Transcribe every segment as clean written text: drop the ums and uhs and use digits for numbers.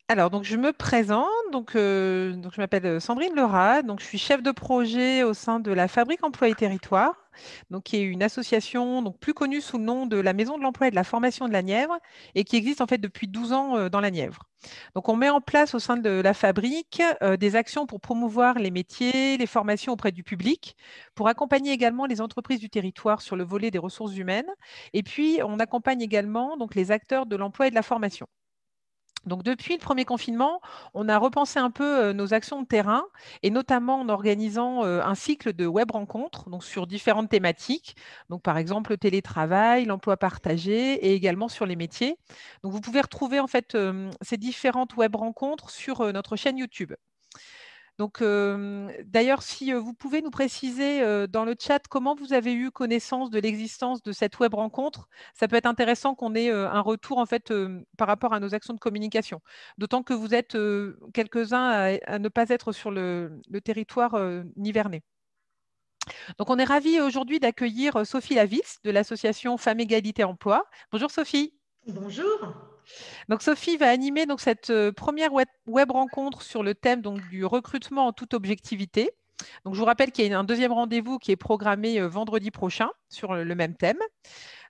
Alors, donc, je me présente. Donc, je m'appelle Sandrine Lerat. Donc, je suis chef de projet au sein de la Fabrique Emploi et Territoire, donc, qui est une association donc, plus connue sous le nom de la Maison de l'Emploi et de la Formation de la Nièvre et qui existe en fait depuis 12 ans dans la Nièvre. Donc, on met en place au sein de la Fabrique des actions pour promouvoir les métiers, les formations auprès du public, pour accompagner également les entreprises du territoire sur le volet des ressources humaines. Et puis, on accompagne également donc, les acteurs de l'emploi et de la formation. Donc, depuis le premier confinement, on a repensé un peu nos actions de terrain et notamment en organisant un cycle de web rencontres donc sur différentes thématiques. Donc, par exemple, le télétravail, l'emploi partagé et également sur les métiers. Donc, vous pouvez retrouver en fait ces différentes web rencontres sur notre chaîne YouTube. Donc, d'ailleurs, si vous pouvez nous préciser dans le chat comment vous avez eu connaissance de l'existence de cette web rencontre, ça peut être intéressant qu'on ait un retour en fait par rapport à nos actions de communication. D'autant que vous êtes quelques-uns à ne pas être sur le territoire nivernais. Donc, on est ravis aujourd'hui d'accueillir Sophie Lavis de l'association Femmes Égalité Emploi. Bonjour Sophie. Bonjour. Donc Sophie va animer donc cette première web rencontre sur le thème donc, du recrutement en toute objectivité. Donc je vous rappelle qu'il y a un deuxième rendez-vous qui est programmé vendredi prochain sur le même thème.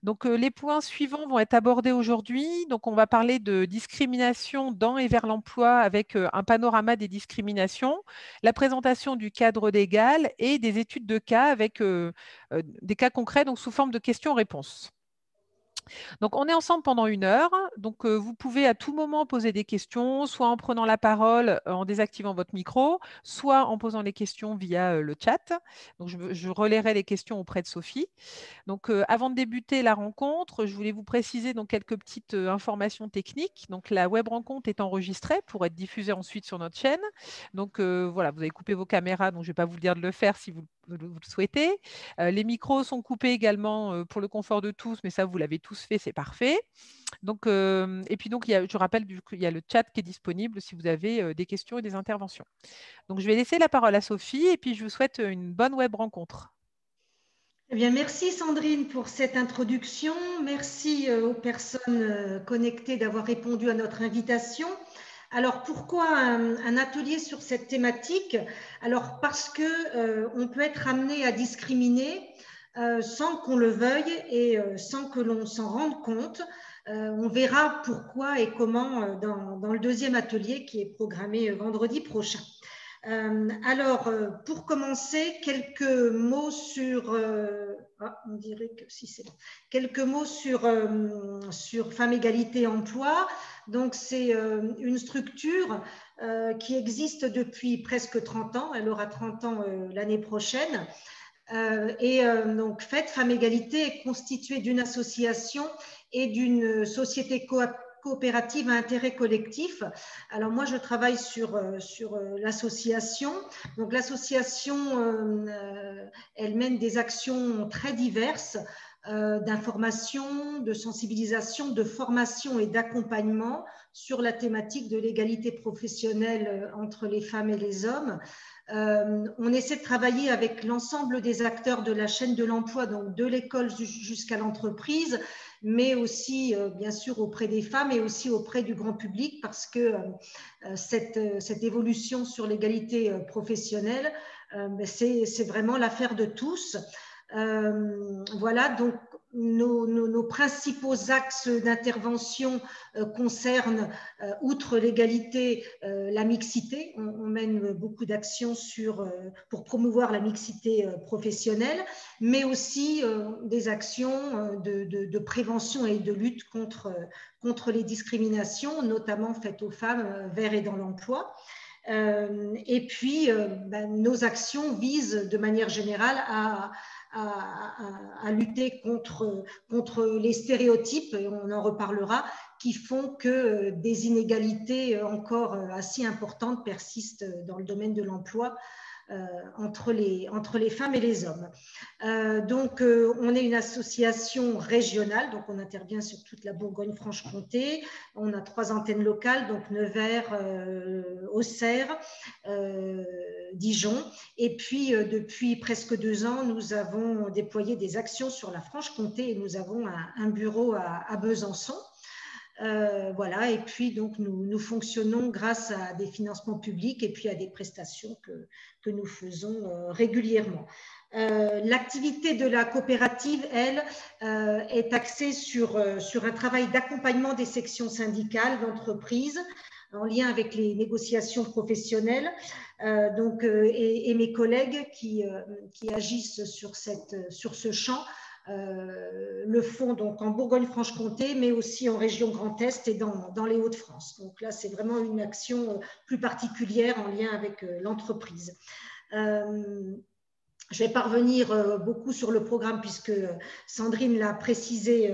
Donc les points suivants vont être abordés aujourd'hui. Donc on va parler de discrimination dans et vers l'emploi avec un panorama des discriminations, la présentation du cadre légal et des études de cas avec des cas concrets donc sous forme de questions-réponses. Donc, on est ensemble pendant 1 heure. Donc, vous pouvez à tout moment poser des questions, soit en prenant la parole, en désactivant votre micro, soit en posant les questions via le chat. Donc, je relayerai les questions auprès de Sophie. Donc, avant de débuter la rencontre, je voulais vous préciser donc quelques petites informations techniques. Donc, la web rencontre est enregistrée pour être diffusée ensuite sur notre chaîne. Donc, voilà, vous avez coupé vos caméras, donc je ne vais pas vous le dire de le faire si vous le souhaitez. Les micros sont coupés également pour le confort de tous, mais ça, vous l'avez tous fait, c'est parfait. Donc, et puis, donc, je rappelle qu'il y a le chat qui est disponible si vous avez des questions et des interventions. Donc, je vais laisser la parole à Sophie et puis je vous souhaite une bonne web rencontre. Eh bien, merci Sandrine pour cette introduction. Merci aux personnes connectées d'avoir répondu à notre invitation. Alors, pourquoi un atelier sur cette thématique? Alors, parce que on peut être amené à discriminer sans qu'on le veuille et sans que l'on s'en rende compte. On verra pourquoi et comment dans le deuxième atelier qui est programmé vendredi prochain. Pour commencer, quelques mots sur. On dirait que si c'est bon. Quelques mots sur Femmes Égalité Emploi. Donc, c'est une structure qui existe depuis presque 30 ans. Elle aura 30 ans l'année prochaine. Donc, Femmes Égalité est constituée d'une association et d'une société coopérative à intérêt collectif. Alors moi, je travaille sur l'association. Donc l'association, elle mène des actions très diverses d'information, de sensibilisation, de formation et d'accompagnement sur la thématique de l'égalité professionnelle entre les femmes et les hommes. On essaie de travailler avec l'ensemble des acteurs de la chaîne de l'emploi, donc de l'école jusqu'à l'entreprise, mais aussi bien sûr auprès des femmes et aussi auprès du grand public, parce que cette évolution sur l'égalité professionnelle, c'est vraiment l'affaire de tous. Voilà, donc nos principaux axes d'intervention concernent, outre l'égalité, la mixité. On mène beaucoup d'actions pour promouvoir la mixité professionnelle, mais aussi des actions de prévention et de lutte contre les discriminations, notamment faites aux femmes vers et dans l'emploi. Et puis, nos actions visent de manière générale à lutter contre les stéréotypes, et on en reparlera, qui font que des inégalités encore assez importantes persistent dans le domaine de l'emploi entre les femmes et les hommes. On est une association régionale, donc on intervient sur toute la Bourgogne-Franche-Comté. On a 3 antennes locales, donc Nevers, Auxerre, Dijon. Et puis, depuis presque 2 ans, nous avons déployé des actions sur la Franche-Comté et nous avons un bureau à Besançon. Voilà, et puis donc nous fonctionnons grâce à des financements publics et puis à des prestations que nous faisons régulièrement. L'activité de la coopérative, elle, est axée sur un travail d'accompagnement des sections syndicales d'entreprise en lien avec les négociations professionnelles, et mes collègues qui agissent sur ce champ le font donc en Bourgogne-Franche-Comté, mais aussi en région Grand Est et dans les Hauts-de-France. Donc là, c'est vraiment une action plus particulière en lien avec l'entreprise. Je vais pas revenir beaucoup sur le programme puisque Sandrine l'a précisé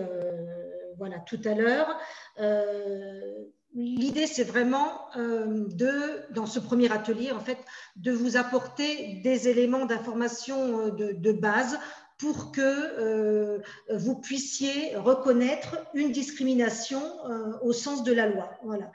voilà, tout à l'heure. L'idée, c'est vraiment dans ce premier atelier, en fait, de vous apporter des éléments d'information de base pour que vous puissiez reconnaître une discrimination au sens de la loi. Voilà.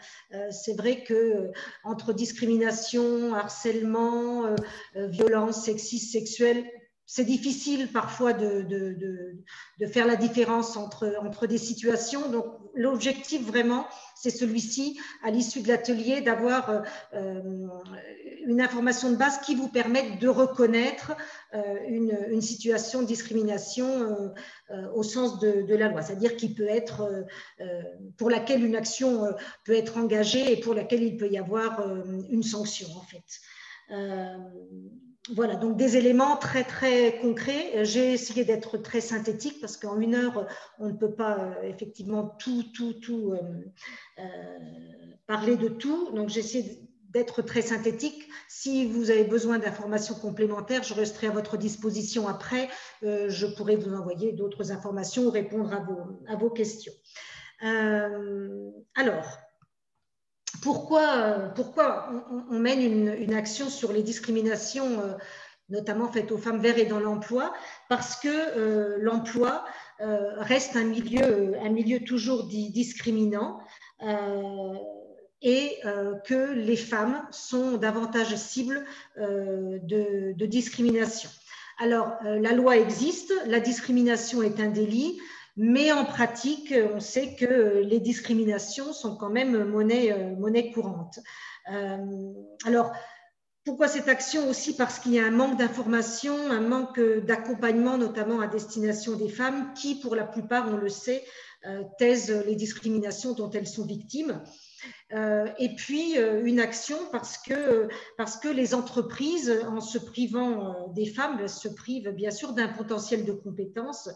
C'est vrai que entre discrimination, harcèlement, violence sexiste, sexuelle, c'est difficile parfois de faire la différence entre des situations. Donc, l'objectif vraiment, c'est celui-ci, à l'issue de l'atelier, d'avoir une information de base qui vous permette de reconnaître une situation de discrimination au sens de la loi, c'est-à-dire qui peut être, pour laquelle une action peut être engagée et pour laquelle il peut y avoir une sanction, en fait. Voilà, donc des éléments très, très concrets. J'ai essayé d'être très synthétique parce qu'en 1 heure, on ne peut pas effectivement tout parler de tout. Donc, j'ai essayé d'être très synthétique. Si vous avez besoin d'informations complémentaires, je resterai à votre disposition après. Je pourrai vous envoyer d'autres informations ou répondre à vos questions. Alors, pourquoi on mène une action sur les discriminations, notamment faites aux femmes vers et dans l'emploi? Parce que l'emploi reste un milieu toujours discriminant et que les femmes sont davantage cibles de discrimination. Alors, la loi existe, la discrimination est un délit, mais en pratique, on sait que les discriminations sont quand même monnaie courante. Alors, pourquoi cette action aussi? Parce qu'il y a un manque d'information, un manque d'accompagnement, notamment à destination des femmes qui, pour la plupart, on le sait, taisent les discriminations dont elles sont victimes. Et puis une action parce que les entreprises, en se privant des femmes, se privent bien sûr d'un potentiel de compétences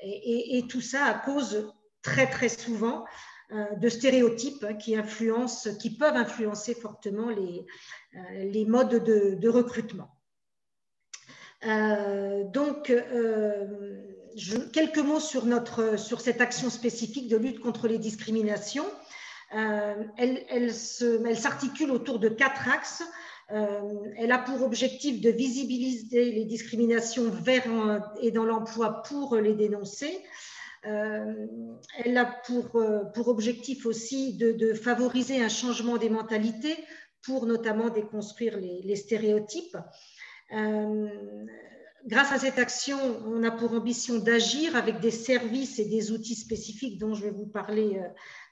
et tout ça à cause très très souvent de stéréotypes qui peuvent influencer fortement les modes de recrutement. Quelques mots sur cette action spécifique de lutte contre les discriminations. Elle s'articule autour de 4 axes. Elle a pour objectif de visibiliser les discriminations vers et dans l'emploi pour les dénoncer. Elle a pour objectif aussi de favoriser un changement des mentalités pour notamment déconstruire les stéréotypes. Grâce à cette action, on a pour ambition d'agir avec des services et des outils spécifiques dont je vais vous parler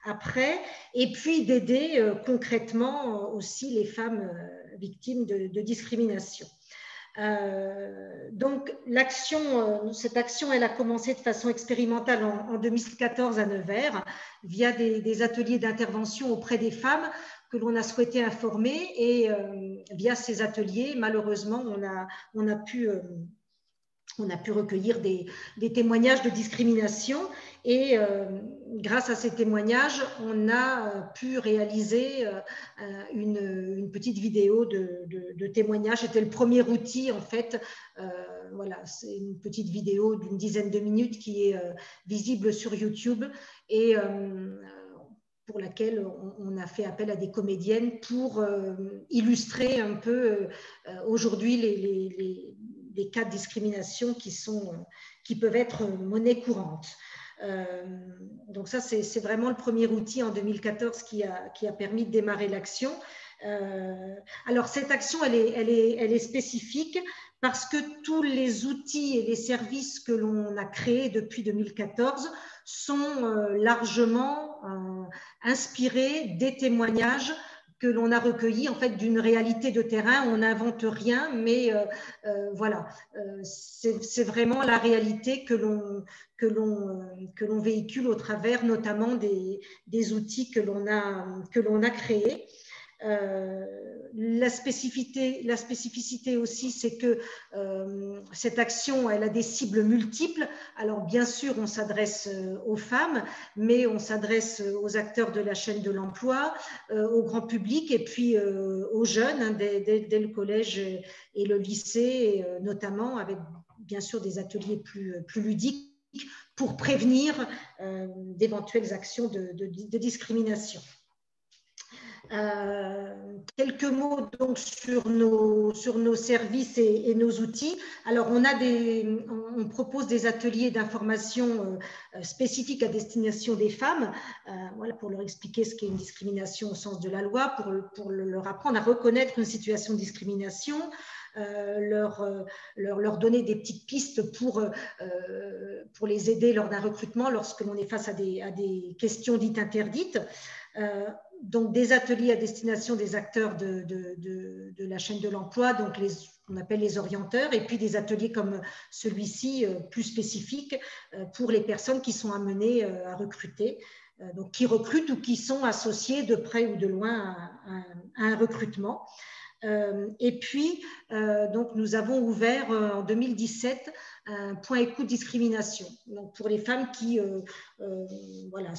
après, et puis d'aider concrètement aussi les femmes victimes de discrimination. Donc, cette action, elle a commencé de façon expérimentale en 2014 à Nevers, via des ateliers d'intervention auprès des femmes que l'on a souhaité informer, et via ces ateliers, malheureusement, on a pu recueillir des témoignages de discrimination et grâce à ces témoignages, on a pu réaliser une petite vidéo de témoignages. C'était le premier outil en fait. Voilà, c'est une petite vidéo d'une dizaine de minutes qui est visible sur YouTube et pour laquelle on a fait appel à des comédiennes pour illustrer un peu aujourd'hui les cas de discrimination qui peuvent être monnaie courante. Donc ça, c'est vraiment le premier outil en 2014 qui a permis de démarrer l'action. Alors cette action, elle est spécifique parce que tous les outils et les services que l'on a créés depuis 2014 sont largement inspiré des témoignages que l'on a recueillis en fait d'une réalité de terrain. On n'invente rien, mais voilà, c'est vraiment la réalité que l'on véhicule au travers notamment des outils que l'on a créés. La spécificité aussi, c'est que cette action, elle a des cibles multiples. Alors, bien sûr, on s'adresse aux femmes, mais on s'adresse aux acteurs de la chaîne de l'emploi, au grand public et puis aux jeunes, hein, dès le collège et le lycée, notamment avec, bien sûr, des ateliers plus ludiques pour prévenir d'éventuelles actions de discrimination. Quelques mots donc sur nos services et nos outils. Alors, on propose des ateliers d'information spécifiques à destination des femmes, voilà, pour leur expliquer ce qu'est une discrimination au sens de la loi, pour leur apprendre à reconnaître une situation de discrimination, leur donner des petites pistes pour les aider lors d'un recrutement lorsque l'on est face à des questions dites interdites. Donc des ateliers à destination des acteurs de la chaîne de l'emploi, donc qu'on appelle les orienteurs, et puis des ateliers comme celui-ci, plus spécifiques pour les personnes qui sont amenées à recruter, donc qui recrutent ou qui sont associées de près ou de loin à un recrutement. Et puis, donc, nous avons ouvert en 2017 un point écoute discrimination. Donc, pour les femmes qui voilà,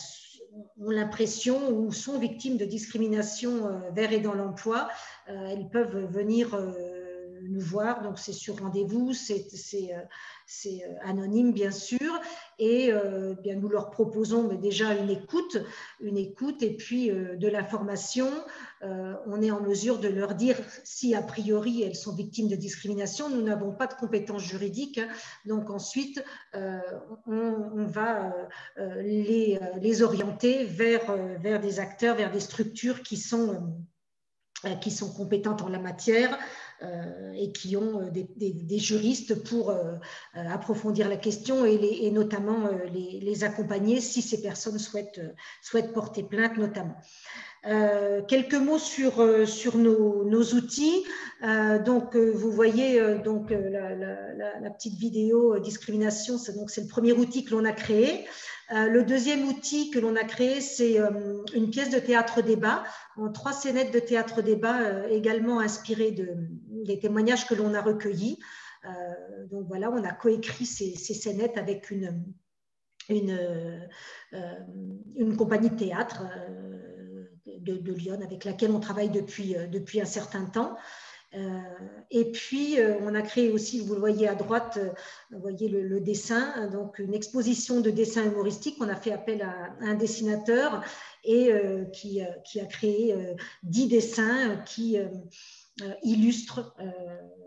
ont l'impression ou sont victimes de discrimination vers et dans l'emploi, elles peuvent venir nous voir. Donc, c'est sur rendez-vous, c'est anonyme, bien sûr. Et bien, nous leur proposons déjà une écoute et puis de l'information. On est en mesure de leur dire si a priori elles sont victimes de discrimination. Nous n'avons pas de compétences juridiques, hein. Donc ensuite on va les orienter vers des acteurs, vers des structures qui sont compétentes en la matière et qui ont des juristes pour approfondir la question et notamment les accompagner si ces personnes souhaitent porter plainte notamment. Quelques mots sur nos outils. Donc, vous voyez la petite vidéo discrimination, c'est le premier outil que l'on a créé. Le deuxième outil que l'on a créé, c'est une pièce de théâtre-débat, en 3 scénettes de théâtre-débat également inspirées des témoignages que l'on a recueillis. Donc voilà, on a coécrit ces scénettes avec une compagnie de théâtre de Lyon, avec laquelle on travaille depuis un certain temps. Et puis, on a créé aussi, vous le voyez à droite, vous voyez le dessin, donc une exposition de dessins humoristiques. On a fait appel à un dessinateur et qui a créé 10 dessins qui illustrent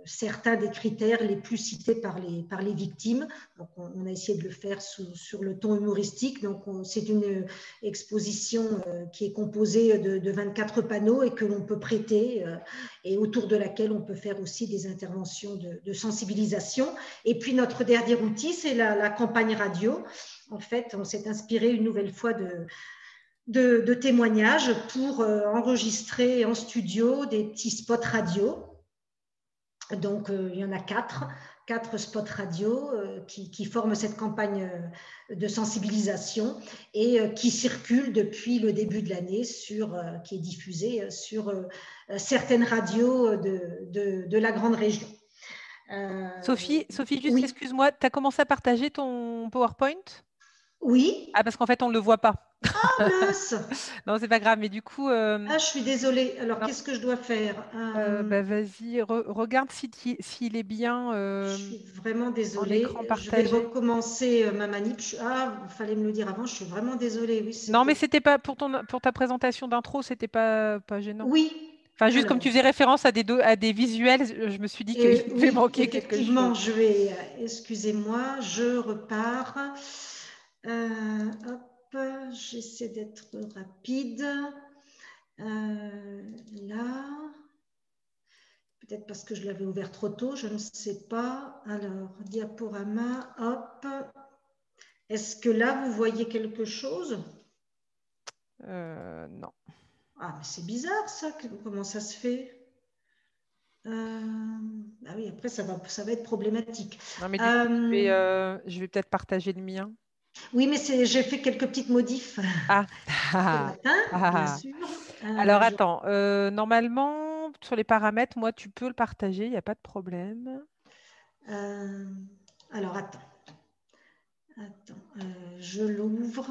certains des critères les plus cités par les victimes. Donc, on a essayé de le faire sur le ton humoristique. Donc, c'est une exposition qui est composée de 24 panneaux et que l'on peut prêter et autour de laquelle on peut faire aussi des interventions de sensibilisation. Et puis, notre dernier outil, c'est la campagne radio. En fait, on s'est inspiré une nouvelle fois de témoignages pour enregistrer en studio des petits spots radio. Donc, il y en a 4 spots radio qui forment cette campagne de sensibilisation et qui circulent depuis le début de l'année, qui est diffusée sur certaines radios de la grande région. Sophie, juste oui. excuse-moi, tu as commencé à partager ton PowerPoint? Oui. Ah, parce qu'en fait, on ne le voit pas. Ah, mince. Non, c'est pas grave, mais du coup… Ah, je suis désolée. Alors, qu'est-ce que je dois faire? bah, vas-y, regarde s'il est bien je suis vraiment en désolée. écran Je vais partagé. recommencer ma manip. Ah, il fallait me le dire avant. Je suis vraiment désolée. Oui, Non, mais c'était pas pour ta présentation d'intro, c'était pas gênant. Oui. Enfin, juste comme Alors, tu faisais référence à des visuels, je me suis dit qu'il devait oui, manquer quelque effectivement, chose. je vais. Excusez-moi, je repars. Hop, j'essaie d'être rapide. Là. Peut-être parce que je l'avais ouvert trop tôt, je ne sais pas. Alors, diaporama, hop. Est-ce que là, vous voyez quelque chose? Non. Ah, mais c'est bizarre ça, comment ça se fait? Ah oui, après ça va être problématique. Non, mais du coup, Euh, je vais peut-être partager le mien. oui, mais j'ai fait quelques petites modifs Ah, ce matin, bien ah. sûr. Alors attends, normalement, sur les paramètres, moi, tu peux le partager, il n'y a pas de problème. Euh, alors, attends, je l'ouvre.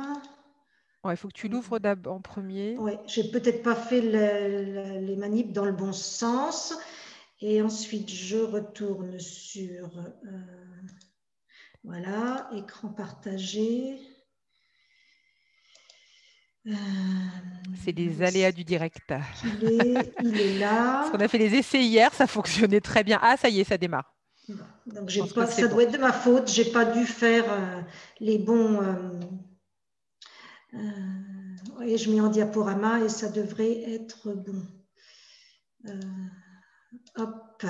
Ouais, il faut que tu l'ouvres d'abord en premier. Oui, j'ai peut-être pas fait les manips dans le bon sens. Et ensuite, je retourne sur, voilà, écran partagé. Euh, C'est les où aléas est-ce du direct. qu'il est? Il est Parce là. qu'on a fait les essais hier, ça fonctionnait très bien. Ah, ça y est, ça démarre. Bon, donc, Je pense que c'est ça bon. doit être de ma faute. J'ai pas dû faire les bons. Et je mets en diaporama et ça devrait être bon. Hop.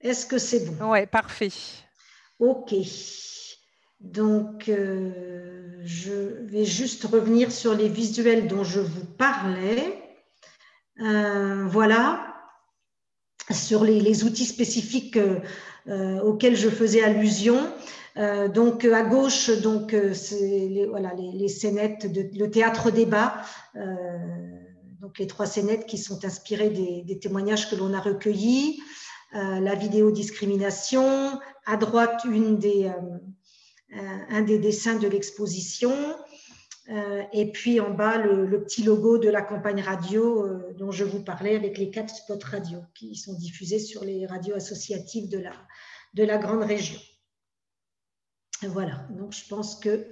Est-ce que c'est bon? Ouais, parfait. OK. Donc, je vais juste revenir sur les visuels dont je vous parlais. Voilà, sur les outils spécifiques auxquels je faisais allusion. Donc à gauche, donc c'est voilà les scénettes, le théâtre débat, donc les 3 scénettes qui sont inspirées des témoignages que l'on a recueillis. La vidéo discrimination, à droite un des dessins de l'exposition, et puis en bas le petit logo de la campagne radio dont je vous parlais avec les 4 spots radio qui sont diffusés sur les radios associatives de la grande région. Voilà, donc je pense que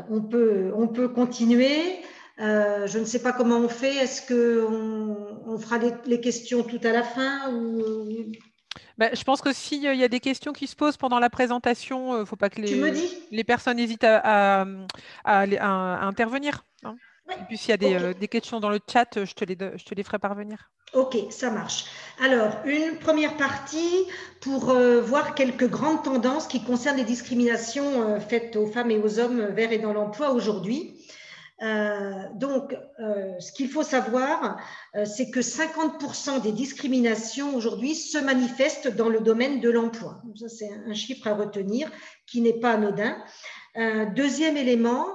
on peut continuer. Je ne sais pas comment on fait. Est-ce qu'on fera les questions tout à la fin ou Bah, je pense que s'il y a des questions qui se posent pendant la présentation, il ne faut pas que tu me dis? les personnes hésitent à intervenir, hein. Oui, Et puis s'il y a ok. des questions dans le chat, je te les ferai parvenir. Ok, ça marche. Alors, une première partie pour voir quelques grandes tendances qui concernent les discriminations faites aux femmes et aux hommes vers et dans l'emploi aujourd'hui. Ce qu'il faut savoir, c'est que 50% des discriminations aujourd'hui se manifestent dans le domaine de l'emploi. Ça, c'est un chiffre à retenir qui n'est pas anodin. Deuxième élément,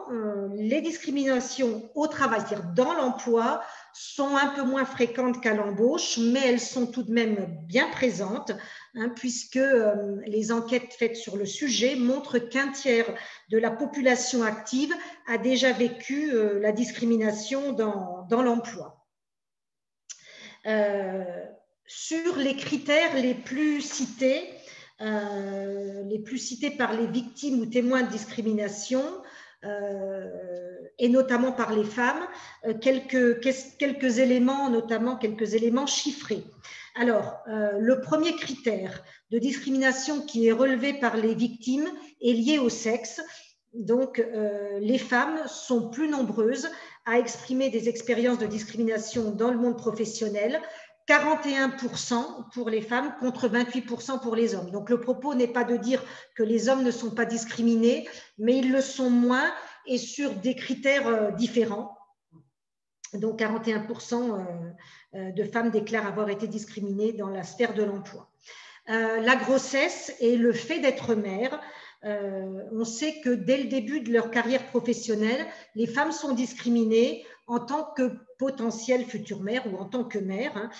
les discriminations au travail, c'est-à-dire dans l'emploi, sont un peu moins fréquentes qu'à l'embauche, mais elles sont tout de même bien présentes, hein, puisque les enquêtes faites sur le sujet montrent qu'un tiers de la population active a déjà vécu la discrimination dans l'emploi. Sur les critères les plus cités par les victimes ou témoins de discrimination, et notamment par les femmes, quelques éléments, notamment quelques éléments chiffrés. Alors, le premier critère de discrimination qui est relevé par les victimes est lié au sexe. Donc, les femmes sont plus nombreuses à exprimer des expériences de discrimination dans le monde professionnel, 41% pour les femmes contre 28% pour les hommes. Donc le propos n'est pas de dire que les hommes ne sont pas discriminés, mais ils le sont moins et sur des critères différents. Donc 41% de femmes déclarent avoir été discriminées dans la sphère de l'emploi. La grossesse et le fait d'être mère, on sait que dès le début de leur carrière professionnelle, les femmes sont discriminées en tant que potentielle future mère ou en tant que mère. Hein.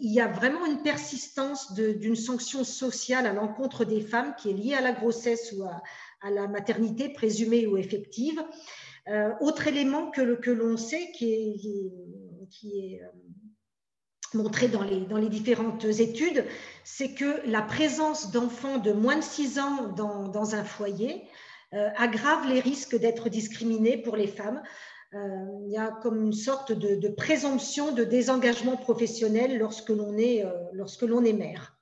Il y a vraiment une persistance d'une sanction sociale à l'encontre des femmes qui est liée à la grossesse ou à la maternité présumée ou effective. Autre élément que l'on sait qui est montré dans les différentes études, c'est que la présence d'enfants de moins de 6 ans dans un foyer aggrave les risques d'être discriminés pour les femmes. Il y a comme une sorte de présomption de désengagement professionnel lorsque l'on est mère.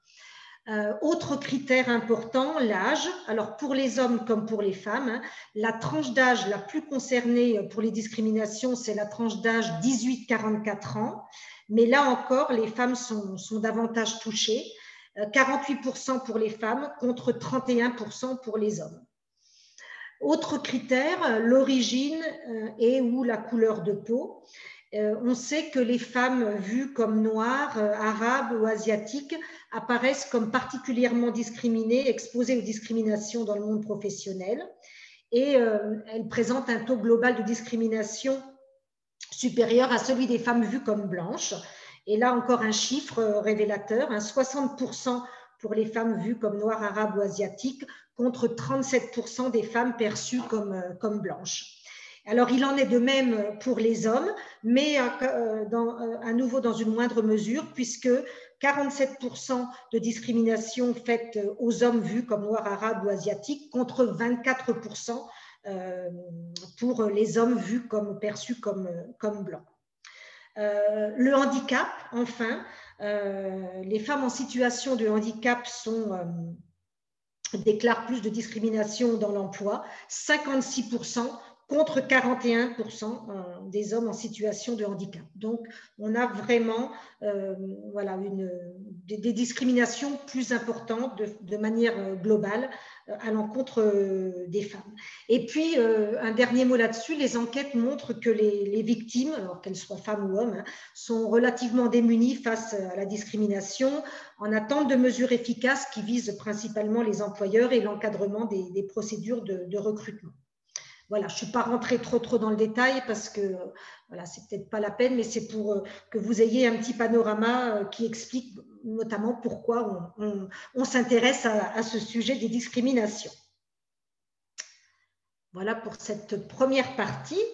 Autre critère important, l'âge. Alors pour les hommes comme pour les femmes, hein, la tranche d'âge la plus concernée pour les discriminations, c'est la tranche d'âge 18-44 ans. Mais là encore, les femmes sont davantage touchées. 48% pour les femmes contre 31% pour les hommes. Autre critère, l'origine et ou la couleur de peau. On sait que les femmes vues comme noires, arabes ou asiatiques apparaissent comme particulièrement discriminées, exposées aux discriminations dans le monde professionnel. Et elles présentent un taux global de discrimination supérieur à celui des femmes vues comme blanches. Et là encore un chiffre révélateur, 60% pour les femmes vues comme noires, arabes ou asiatiques, contre 37% des femmes perçues comme blanches. Alors, il en est de même pour les hommes, mais à nouveau dans une moindre mesure, puisque 47% de discrimination faite aux hommes vus comme noirs, arabes ou asiatiques, contre 24% pour les hommes vus comme perçus comme blancs. Le handicap, enfin, les femmes en situation de handicap déclarent plus de discrimination dans l'emploi, 56% contre 41% des hommes en situation de handicap. Donc, on a vraiment voilà, des discriminations plus importantes de manière globale à l'encontre des femmes. Et puis, un dernier mot là-dessus, les enquêtes montrent que les victimes, alors qu'elles soient femmes ou hommes, sont relativement démunies face à la discrimination, en attente de mesures efficaces qui visent principalement les employeurs et l'encadrement des procédures de recrutement. Voilà, je ne suis pas rentrée trop dans le détail parce que voilà, c'est peut-être pas la peine, mais c'est pour que vous ayez un petit panorama qui explique notamment pourquoi on s'intéresse à ce sujet des discriminations. Voilà pour cette première partie.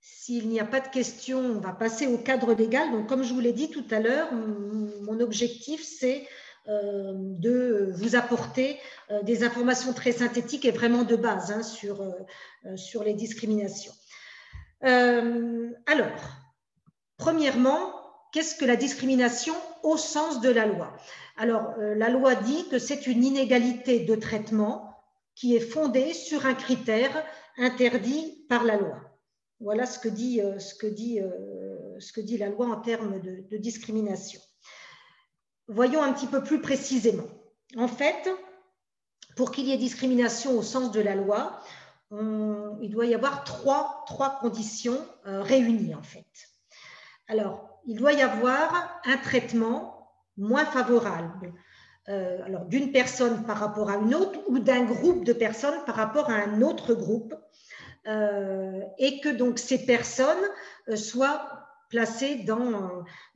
S'il n'y a pas de questions, on va passer au cadre légal. Donc, comme je vous l'ai dit tout à l'heure, mon objectif, c'est de vous apporter des informations très synthétiques et vraiment de base sur les discriminations. Alors, premièrement, qu'est-ce que la discrimination au sens de la loi? Alors, la loi dit que c'est une inégalité de traitement qui est fondée sur un critère interdit par la loi. Voilà ce que dit la loi en termes de discrimination. Voyons un petit peu plus précisément. En fait, pour qu'il y ait discrimination au sens de la loi, il doit y avoir trois conditions réunies en fait. Alors, il doit y avoir un traitement moins favorable alors d'une personne par rapport à une autre ou d'un groupe de personnes par rapport à un autre groupe et que donc ces personnes soient placées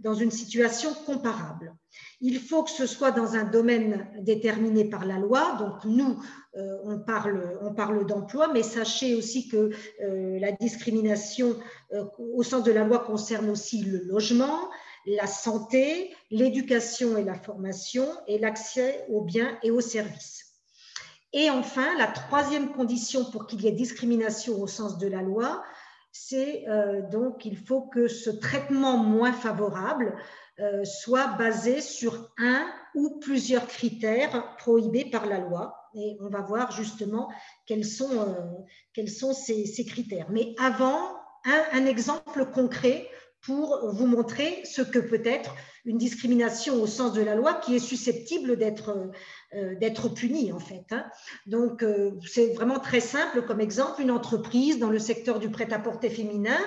dans une situation comparable. Il faut que ce soit dans un domaine déterminé par la loi. Donc nous, on parle d'emploi, mais sachez aussi que la discrimination au sens de la loi concerne aussi le logement, la santé, l'éducation et la formation et l'accès aux biens et aux services. Et enfin, la troisième condition pour qu'il y ait discrimination au sens de la loi, c'est donc il faut que ce traitement moins favorable soit basé sur un ou plusieurs critères prohibés par la loi. Et on va voir justement quels sont ces critères. Mais avant, un exemple concret pour vous montrer ce que peut être une discrimination au sens de la loi qui est susceptible d'être punie en fait. Donc, c'est vraiment très simple comme exemple, une entreprise dans le secteur du prêt-à-porter féminin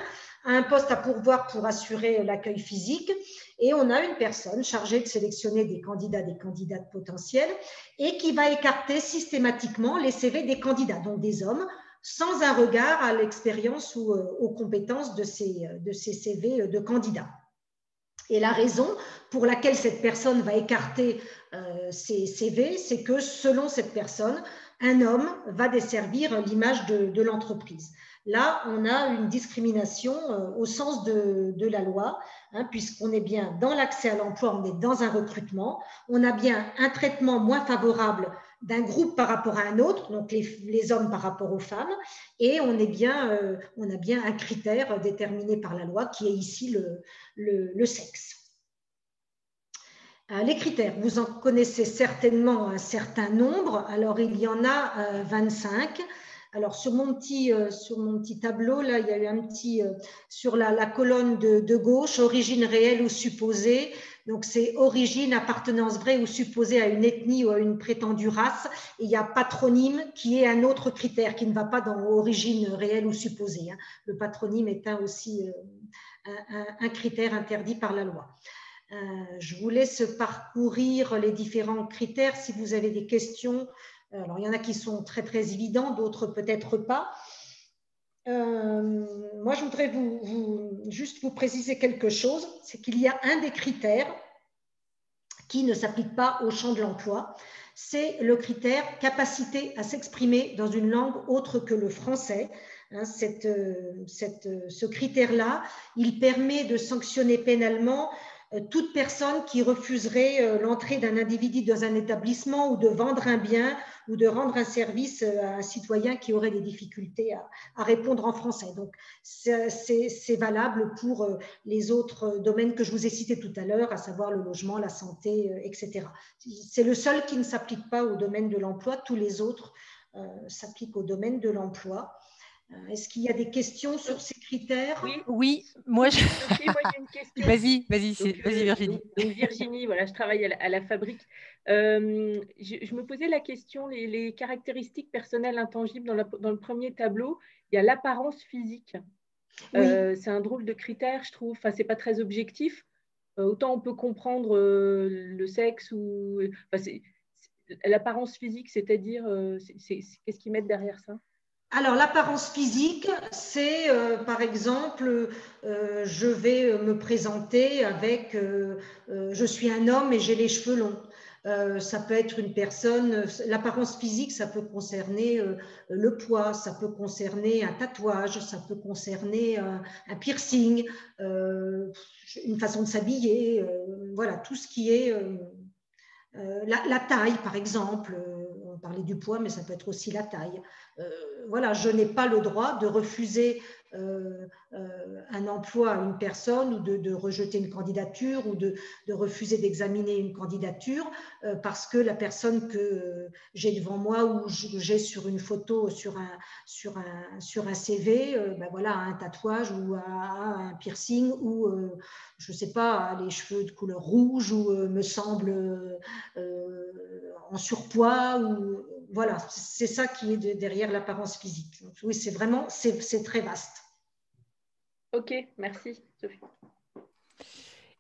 a un poste à pourvoir pour assurer l'accueil physique et on a une personne chargée de sélectionner des candidates potentielles et qui va écarter systématiquement les CV des candidats, donc des hommes, sans un regard à l'expérience ou aux compétences de ces CV de candidats. Et la raison pour laquelle cette personne va écarter ces CV, c'est que selon cette personne, un homme va desservir l'image de l'entreprise. Là, on a une discrimination au sens de la loi, puisqu'on est bien dans l'accès à l'emploi, on est dans un recrutement, on a bien un traitement moins favorable d'un groupe par rapport à un autre, donc les hommes par rapport aux femmes, et on a bien un critère déterminé par la loi qui est ici le sexe. Les critères, vous en connaissez certainement un certain nombre, alors il y en a 25. Alors, sur mon petit tableau, là, il y a eu un petit, sur la colonne de gauche, origine réelle ou supposée. Donc, c'est origine, appartenance vraie ou supposée à une ethnie ou à une prétendue race. Et il y a patronyme qui est un autre critère qui ne va pas dans origine réelle ou supposée. Le patronyme est aussi un critère interdit par la loi. Je vous laisse parcourir les différents critères si vous avez des questions. Alors, il y en a qui sont très, très évidents, d'autres peut-être pas. Moi, je voudrais juste vous préciser quelque chose, c'est qu'il y a un des critères qui ne s'applique pas au champ de l'emploi, c'est le critère capacité à s'exprimer dans une langue autre que le français. Ce critère-là, il permet de sanctionner pénalement toute personne qui refuserait l'entrée d'un individu dans un établissement ou de vendre un bien ou de rendre un service à un citoyen qui aurait des difficultés à répondre en français. Donc, c'est valable pour les autres domaines que je vous ai cités tout à l'heure, à savoir le logement, la santé, etc. C'est le seul qui ne s'applique pas au domaine de l'emploi. Tous les autres s'appliquent au domaine de l'emploi. Est-ce qu'il y a des questions sur ces critères? Oui, moi, Sophie, moi j'ai une question. Vas-y, Virginie. Donc, Virginie, voilà, je travaille à la fabrique. Je me posais la question, les caractéristiques personnelles intangibles dans le premier tableau, il y a l'apparence physique. Oui. C'est un drôle de critère, je trouve. Enfin, c'est pas très objectif. Autant on peut comprendre le sexe ou l'apparence physique, c'est-à-dire qu'est-ce qu'ils mettent derrière ça? Alors, l'apparence physique, c'est par exemple, je vais me présenter avec je suis un homme et j'ai les cheveux longs. Ça peut être une personne, l'apparence physique, ça peut concerner le poids, ça peut concerner un tatouage, ça peut concerner un piercing, une façon de s'habiller, voilà, tout ce qui est la taille, par exemple. On parlait du poids, mais ça peut être aussi la taille. Voilà, je n'ai pas le droit de refuser un emploi à une personne ou de rejeter une candidature ou de refuser d'examiner une candidature parce que la personne que j'ai devant moi ou j'ai sur une photo, sur un CV, ben voilà, a un tatouage ou a un piercing ou je ne sais pas, a les cheveux de couleur rouge ou me semble en surpoids ou voilà, c'est ça qui est derrière l'apparence physique. Donc, oui, c'est très vaste. Ok, merci Sophie.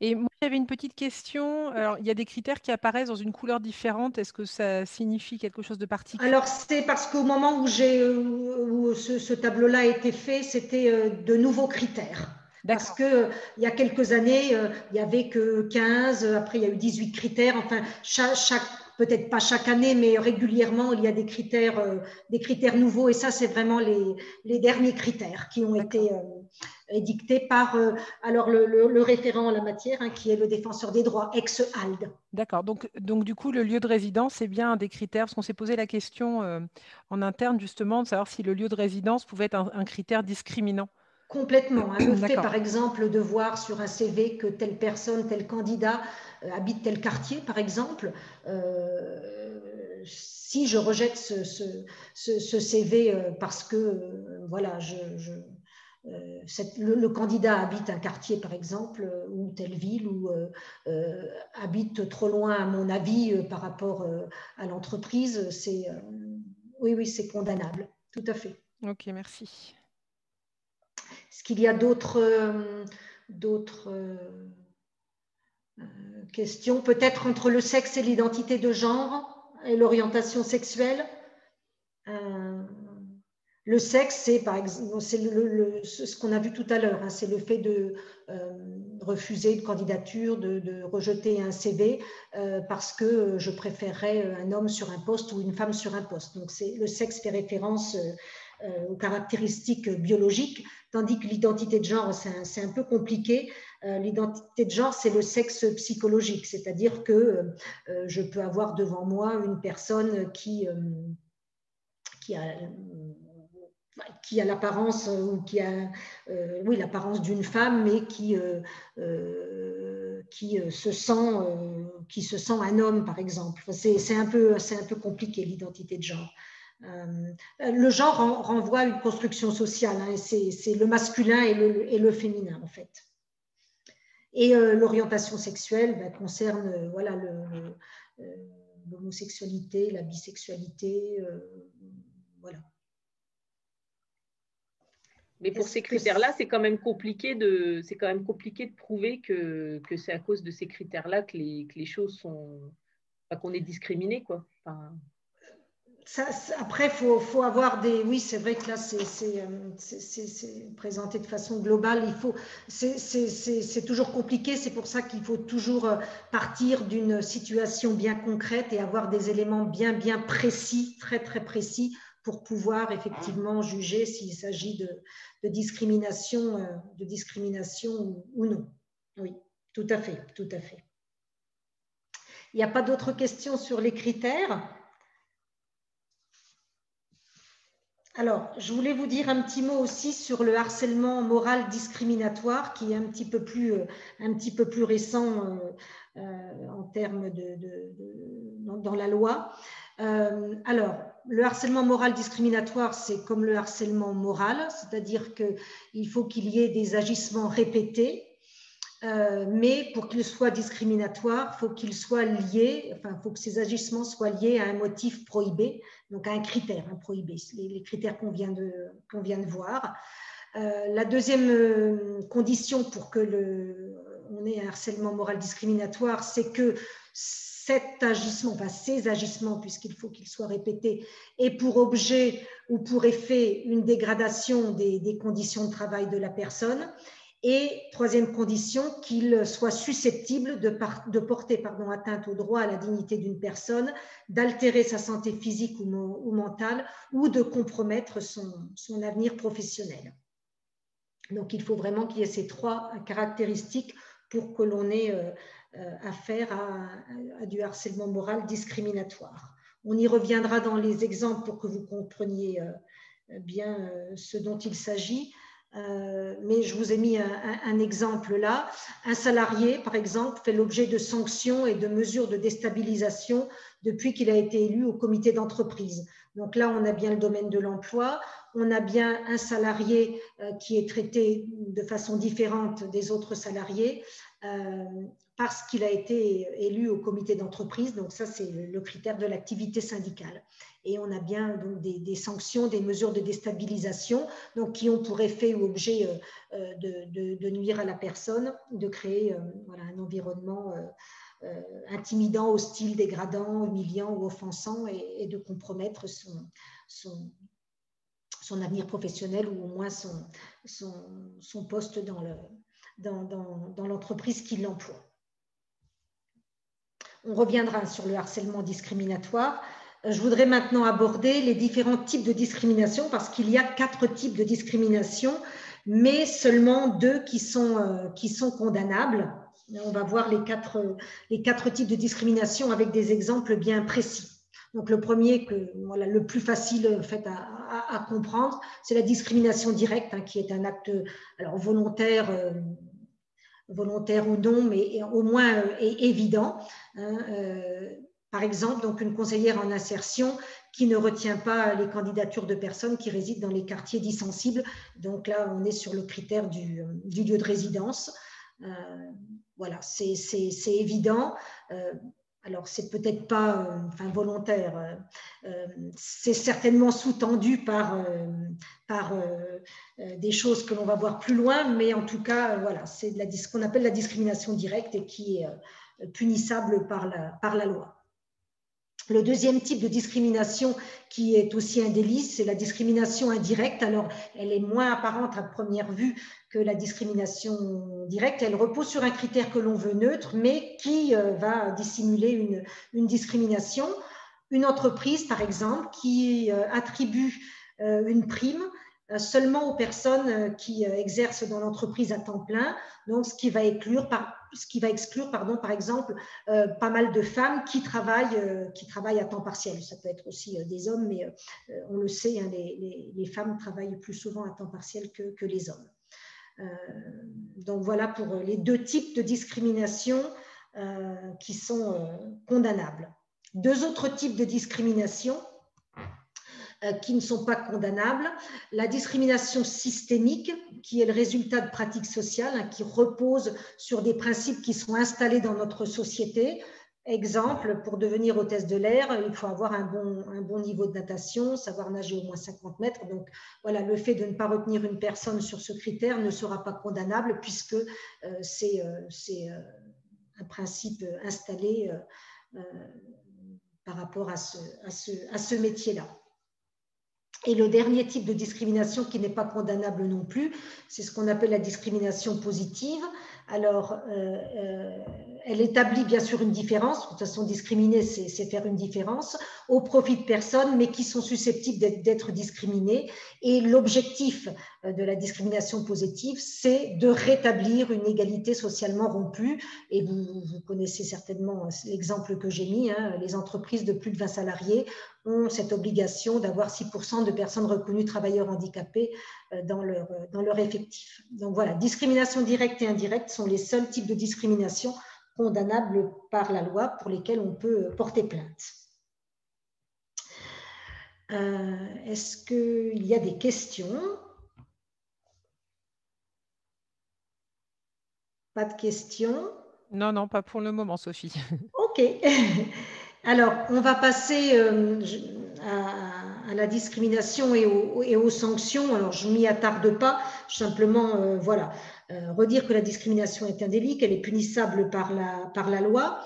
Et moi, j'avais une petite question. Alors, il y a des critères qui apparaissent dans une couleur différente. Est-ce que ça signifie quelque chose de particulier? Alors, c'est parce qu'au moment où ce tableau-là a été fait, c'était de nouveaux critères. Parce qu'il y a quelques années, il n'y avait que 15, après il y a eu 18 critères. Enfin, peut-être pas chaque année, mais régulièrement, il y a des critères nouveaux. Et ça, c'est vraiment les derniers critères qui ont été édictés par alors le référent en la matière, hein, qui est le défenseur des droits, ex-ALD. D'accord. Donc, du coup, le lieu de résidence, c'est bien un des critères, parce qu'on s'est posé la question en interne, justement, de savoir si le lieu de résidence pouvait être un critère discriminant. Complètement. Hein. Le fait, par exemple, de voir sur un CV que telle personne, tel candidat habite tel quartier, par exemple, si je rejette ce CV parce que voilà, le candidat habite un quartier, par exemple, ou telle ville, ou habite trop loin, à mon avis, par rapport à l'entreprise, oui, c'est condamnable, tout à fait. Ok, merci. Est-ce qu'il y a d'autres questions, peut-être entre le sexe et l'identité de genre et l'orientation sexuelle? Le sexe, c'est par exemple, c'est ce qu'on a vu tout à l'heure, hein, c'est le fait de refuser une candidature, de rejeter un CV parce que je préférerais un homme sur un poste ou une femme sur un poste. Donc, le sexe fait référence aux caractéristiques biologiques, tandis que l'identité de genre, c'est un peu compliqué. L'identité de genre, c'est le sexe psychologique, c'est-à-dire que je peux avoir devant moi une personne qui a l'apparence ou qui a l'apparence d'une femme, mais qui se sent un homme, par exemple. C'est un peu compliqué, l'identité de genre. Le genre renvoie à une construction sociale, hein, c'est le masculin et le féminin en fait. Et l'orientation sexuelle concerne voilà, l'homosexualité, la bisexualité, voilà. Mais pour ces critères-là, c'est quand même compliqué de prouver que c'est à cause de ces critères-là que les choses sont, enfin, qu'on est discriminé, quoi. Enfin... Après, il faut avoir des... Oui, c'est vrai que là, c'est présenté de façon globale. C'est toujours compliqué. C'est pour ça qu'il faut toujours partir d'une situation bien concrète et avoir des éléments bien précis, très précis, pour pouvoir effectivement juger s'il s'agit de discrimination ou non. Oui, tout à fait, tout à fait. Il n'y a pas d'autres questions sur les critères? Alors, je voulais vous dire un petit mot aussi sur le harcèlement moral discriminatoire qui est un petit peu plus récent en termes dans la loi. Alors, le harcèlement moral discriminatoire, c'est comme le harcèlement moral, c'est-à-dire qu'il faut qu'il y ait des agissements répétés, mais pour qu'il soit discriminatoire, il faut qu'il soit lié, enfin, il faut que ces agissements soient liés à un motif prohibé, donc à un critère prohibé, les critères qu'on vient de voir. La deuxième condition pour que on ait un harcèlement moral discriminatoire, c'est que cet agissement, enfin ces agissements, puisqu'il faut qu'ils soient répétés, aient pour objet ou pour effet une dégradation des conditions de travail de la personne. Et troisième condition, qu'il soit susceptible de porter atteinte au droit à la dignité d'une personne, d'altérer sa santé physique ou mentale ou de compromettre son avenir professionnel. Donc, il faut vraiment qu'il y ait ces trois caractéristiques pour que l'on ait affaire à du harcèlement moral discriminatoire. On y reviendra dans les exemples pour que vous compreniez bien ce dont il s'agit. Mais je vous ai mis un exemple là. Un salarié, par exemple, fait l'objet de sanctions et de mesures de déstabilisation depuis qu'il a été élu au comité d'entreprise. Donc là, on a bien le domaine de l'emploi, on a bien un salarié qui est traité de façon différente des autres salariés parce qu'il a été élu au comité d'entreprise. Donc ça, c'est le critère de l'activité syndicale. Et on a bien donc des sanctions, des mesures de déstabilisation donc, qui ont pour effet ou objet de nuire à la personne, de créer voilà, un environnement intimidant, hostile, dégradant, humiliant ou offensant et de compromettre son avenir professionnel ou au moins son poste dans l'entreprise qui l'emploie. On reviendra sur le harcèlement discriminatoire. Je voudrais maintenant aborder les différents types de discrimination parce qu'il y a 4 types de discrimination, mais seulement 2 qui sont condamnables. On va voir les quatre types de discrimination avec des exemples bien précis. Donc le premier, voilà, le plus facile en fait, à comprendre, c'est la discrimination directe, hein, qui est un acte alors, volontaire ou non, mais au moins évident. Par exemple, donc une conseillère en insertion qui ne retient pas les candidatures de personnes qui résident dans les quartiers dits sensibles. Donc là, on est sur le critère du lieu de résidence. Voilà, c'est évident. Alors, c'est peut-être pas volontaire, c'est certainement sous-tendu par des choses que l'on va voir plus loin, mais en tout cas, voilà, c'est ce qu'on appelle la discrimination directe et qui est punissable par la loi. Le deuxième type de discrimination qui est aussi un délit, c'est la discrimination indirecte. Alors, elle est moins apparente à première vue que la discrimination directe. Elle repose sur un critère que l'on veut neutre, mais qui va dissimuler une discrimination. Une entreprise, par exemple, qui attribue une prime seulement aux personnes qui exercent dans l'entreprise à temps plein, donc ce qui va exclure par exemple, pas mal de femmes qui travaillent à temps partiel. Ça peut être aussi des hommes, mais on le sait, hein, les femmes travaillent plus souvent à temps partiel que les hommes. Donc voilà pour les 2 types de discrimination qui sont condamnables. 2 autres types de discrimination. qui ne sont pas condamnables. La discrimination systémique, qui est le résultat de pratiques sociales, qui reposent sur des principes qui sont installés dans notre société. Exemple, pour devenir hôtesse de l'air, il faut avoir un bon niveau de natation, savoir nager au moins 50 mètres. Donc voilà, le fait de ne pas retenir une personne sur ce critère ne sera pas condamnable puisque c'est un principe installé par rapport à ce métier-là. Et le dernier type de discrimination qui n'est pas condamnable non plus, c'est ce qu'on appelle la discrimination positive. Alors, elle établit bien sûr une différence. De toute façon, discriminer, c'est faire une différence au profit de personnes, mais qui sont susceptibles d'être discriminées. Et l'objectif de la discrimination positive, c'est de rétablir une égalité socialement rompue. Et vous connaissez certainement l'exemple que j'ai mis, hein, les entreprises de plus de 20 salariés ont cette obligation d'avoir 6% de personnes reconnues travailleurs handicapés dans leur effectif. Donc voilà, discrimination directe et indirecte sont les seuls types de discrimination condamnables par la loi pour lesquels on peut porter plainte. Est-ce qu'il y a des questions? Pas de questions? Non, non, pas pour le moment, Sophie. Ok. Alors, on va passer à la discrimination et aux sanctions. Alors, je ne m'y attarde pas, simplement, voilà, redire que la discrimination est un délit, qu'elle est punissable par la loi.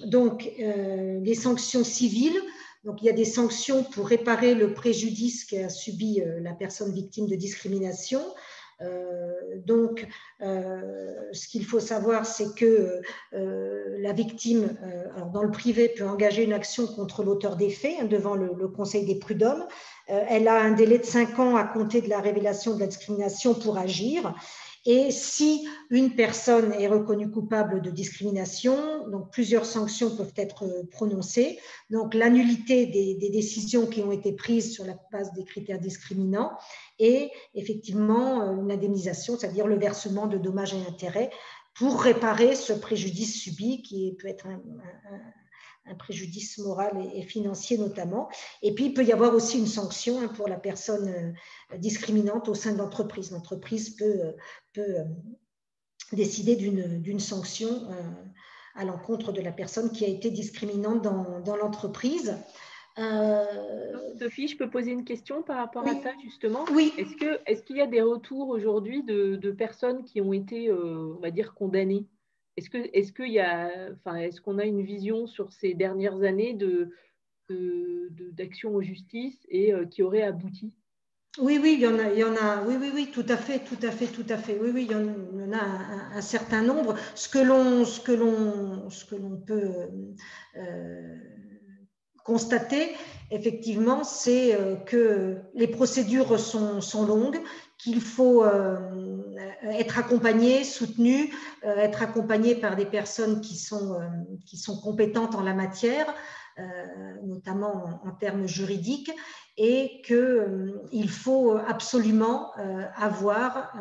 Donc, les sanctions civiles, donc il y a des sanctions pour réparer le préjudice qu'a subi la personne victime de discrimination. Donc, ce qu'il faut savoir, c'est que la victime, alors dans le privé, peut engager une action contre l'auteur des faits hein, devant le Conseil des prud'hommes. Elle a un délai de 5 ans à compter de la révélation de la discrimination pour agir. Et si une personne est reconnue coupable de discrimination, donc plusieurs sanctions peuvent être prononcées. Donc l'annulité des décisions qui ont été prises sur la base des critères discriminants et effectivement une indemnisation, c'est-à-dire le versement de dommages et intérêts pour réparer ce préjudice subi qui peut être un préjudice moral et financier notamment. Et puis, il peut y avoir aussi une sanction pour la personne discriminante au sein de l'entreprise. L'entreprise peut décider d'une sanction à l'encontre de la personne qui a été discriminante dans l'entreprise. Sophie, je peux poser une question par rapport à ça, justement? Oui. Est-ce qu'il y a des retours aujourd'hui de personnes qui ont été, on va dire, condamnées? Est-ce qu'on a une vision sur ces dernières années d'action en justice et qui auraient abouti? Oui, il y en a, oui, tout à fait. Oui, il y en a un certain nombre. Ce que l'on peut constater, effectivement, c'est que les procédures sont longues, qu'il faut être accompagné, soutenu, être accompagné par des personnes qui sont compétentes en la matière, notamment en termes juridiques, et qu'il faut absolument avoir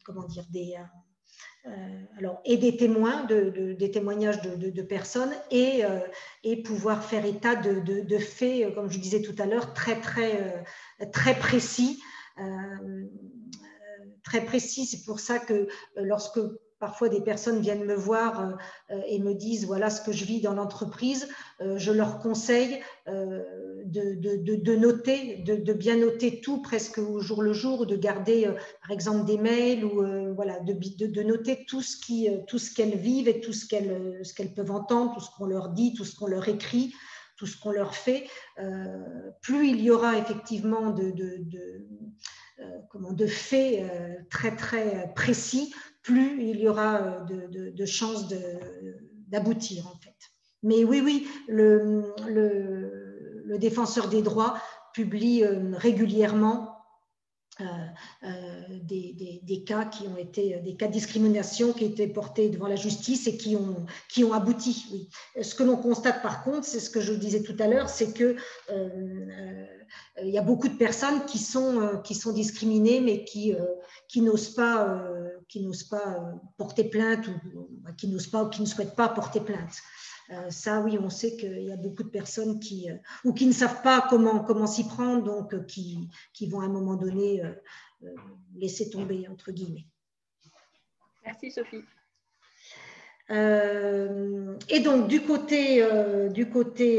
comment dire, et des témoins, des témoignages de personnes et pouvoir faire état de faits, comme je disais tout à l'heure, très précis. Très précis, c'est pour ça que lorsque parfois des personnes viennent me voir et me disent voilà ce que je vis dans l'entreprise, je leur conseille de noter, de bien noter tout presque au jour le jour, de garder par exemple des mails ou voilà, de noter tout ce qu'elles vivent et tout ce qu'elles peuvent entendre, tout ce qu'on leur dit, tout ce qu'on leur écrit, tout ce qu'on leur fait. Plus il y aura effectivement de faits très précis, plus il y aura de chances d'aboutir en fait. Mais oui, le défenseur des droits publie régulièrement des cas qui ont été des cas de discrimination qui étaient portés devant la justice et qui ont abouti. Oui. Ce que l'on constate par contre, c'est ce que je disais tout à l'heure, c'est que il y a beaucoup de personnes qui sont discriminées mais qui n'osent pas porter plainte ou qui n'osent pas ou qui ne souhaitent pas porter plainte. Ça, oui, on sait qu'il y a beaucoup de personnes qui ne savent pas comment s'y prendre, donc qui vont à un moment donné laisser tomber, entre guillemets. Merci Sophie. Et donc du côté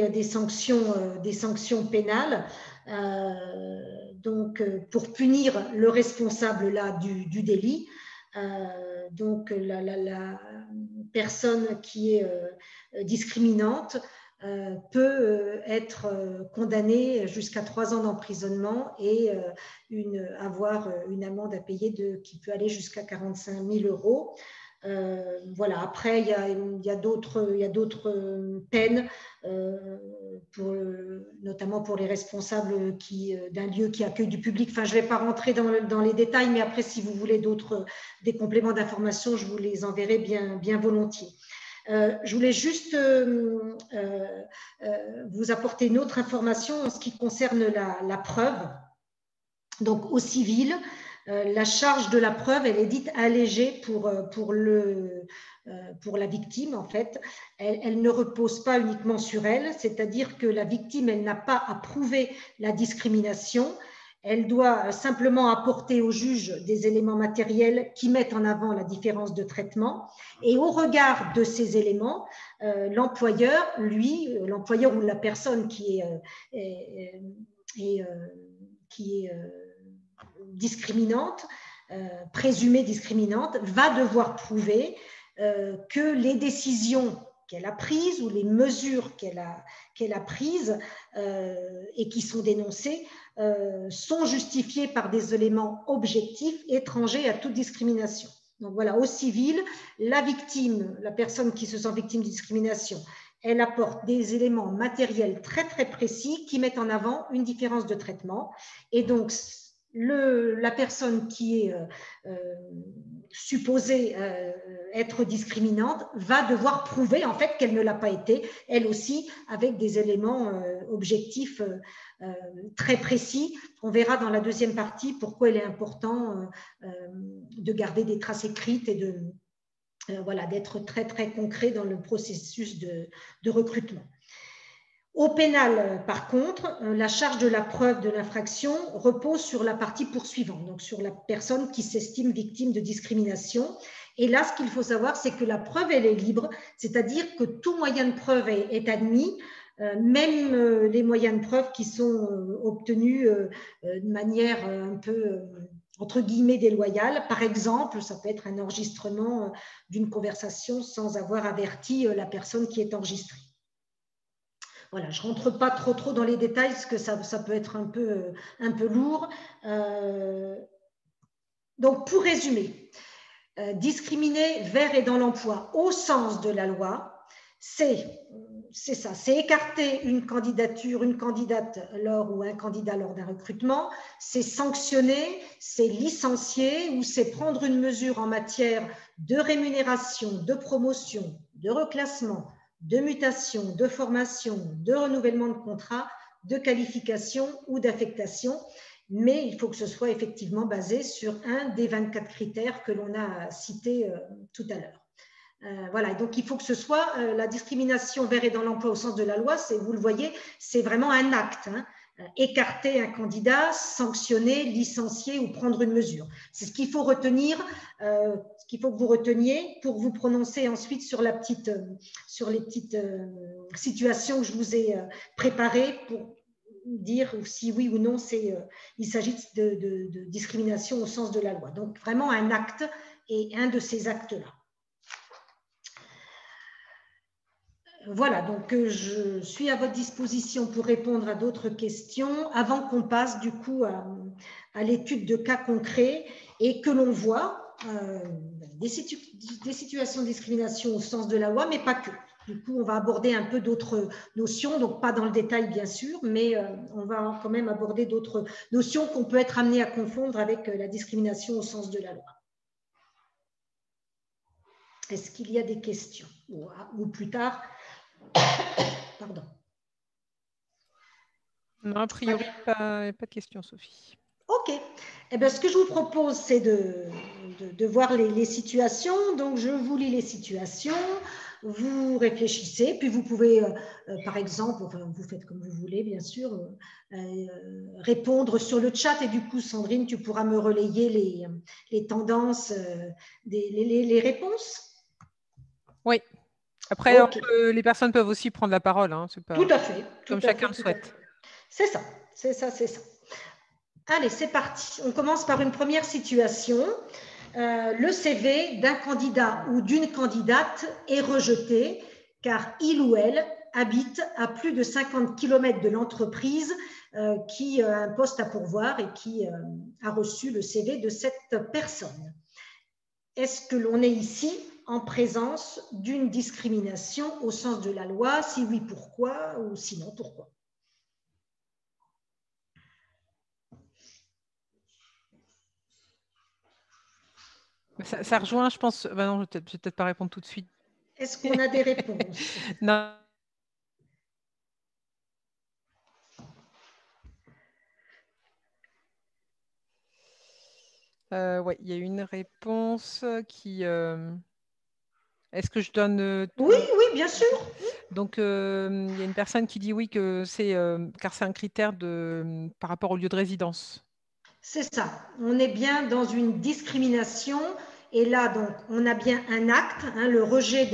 des sanctions pénales, donc pour punir le responsable là du délit, donc la personne qui est discriminante peut être condamnée jusqu'à 3 ans d'emprisonnement et avoir une amende à payer qui peut aller jusqu'à 45 000 €. Voilà. Après, il y a d'autres peines, notamment pour les responsables d'un lieu qui accueille du public. Enfin, je ne vais pas rentrer dans les détails, mais après, si vous voulez des compléments d'information, je vous les enverrai bien volontiers. Je voulais juste vous apporter une autre information en ce qui concerne la preuve. Donc, au civil, la charge de la preuve, elle est dite allégée pour la victime, en fait. Elle ne repose pas uniquement sur elle, c'est-à-dire que la victime, elle n'a pas à prouver la discrimination. Elle doit simplement apporter au juge des éléments matériels qui mettent en avant la différence de traitement. Et au regard de ces éléments, l'employeur ou la personne qui est discriminante, présumée discriminante, va devoir prouver que les décisions qu'elle a prises ou les mesures qu'elle a prises et qui sont dénoncées sont justifiées par des éléments objectifs étrangers à toute discrimination. Donc voilà, au civil, la victime, la personne qui se sent victime de discrimination, elle apporte des éléments matériels très très précis qui mettent en avant une différence de traitement. Et donc, la personne qui est supposée être discriminante va devoir prouver en fait qu'elle ne l'a pas été, elle aussi, avec des éléments objectifs très précis. On verra dans la deuxième partie pourquoi il est important de garder des traces écrites et d'être très très concret dans le processus de recrutement. Au pénal, par contre, la charge de la preuve de l'infraction repose sur la partie poursuivante, donc sur la personne qui s'estime victime de discrimination. Et là, ce qu'il faut savoir, c'est que la preuve, elle est libre, c'est-à-dire que tout moyen de preuve est admis, même les moyens de preuve qui sont obtenus de manière un peu entre guillemets déloyale. Par exemple, ça peut être un enregistrement d'une conversation sans avoir averti la personne qui est enregistrée. Voilà, je ne rentre pas trop dans les détails parce que ça peut être un peu lourd. Donc, pour résumer, discriminer vers et dans l'emploi au sens de la loi, c'est écarter une candidature, une candidate ou un candidat lors d'un recrutement, c'est sanctionner, c'est licencier ou c'est prendre une mesure en matière de rémunération, de promotion, de reclassement, de mutation, de formation, de renouvellement de contrat, de qualification ou d'affectation. Mais il faut que ce soit effectivement basé sur un des 24 critères que l'on a cités tout à l'heure. Voilà, donc il faut que ce soit la discrimination vers et dans l'emploi au sens de la loi, vous le voyez, c'est vraiment un acte. Écarter un candidat, sanctionner, licencier ou prendre une mesure. C'est ce qu'il faut retenir, ce qu'il faut que vous reteniez pour vous prononcer ensuite sur les petites situations que je vous ai préparées pour dire si oui ou non il s'agit de discrimination au sens de la loi. Donc vraiment un acte et un de ces actes-là. Voilà, donc je suis à votre disposition pour répondre à d'autres questions avant qu'on passe du coup à l'étude de cas concrets et que l'on voit des situations de discrimination au sens de la loi, mais pas que. Du coup, on va aborder un peu d'autres notions, donc pas dans le détail bien sûr, mais on va quand même aborder d'autres notions qu'on peut être amené à confondre avec la discrimination au sens de la loi. Est-ce qu'il y a des questions ou plus tard? Pardon. Non, a priori, pas de questions, Sophie. Ok. Eh bien, ce que je vous propose, c'est de voir les situations. Donc, je vous lis les situations. vous réfléchissez, puis vous pouvez, par exemple, enfin, vous faites comme vous voulez, bien sûr, répondre sur le chat. Et du coup, Sandrine, tu pourras me relayer les tendances, les réponses. Oui. Après, Ok. les personnes peuvent aussi prendre la parole. Hein, c'est pas Tout à fait. comme chacun le souhaite. C'est ça, c'est ça, c'est ça. Allez, c'est parti. On commence par une première situation. Le CV d'un candidat ou d'une candidate est rejeté car il ou elle habite à plus de 50 km de l'entreprise qui a un poste à pourvoir et qui a reçu le CV de cette personne. Est-ce que l'on est ici en présence d'une discrimination au sens de la loi? Si oui, pourquoi? Ou sinon, pourquoi? Ça rejoint, je pense. Ben non, je vais peut-être pas répondre tout de suite. Est-ce qu'on a des réponses? Non. Ouais, il y a une réponse qui. Est-ce que je donne Oui, oui, bien sûr. Donc, il y a une personne qui dit oui, que c'est car c'est un critère par rapport au lieu de résidence. C'est ça. On est bien dans une discrimination. Et là, donc, on a bien un acte, hein, le rejet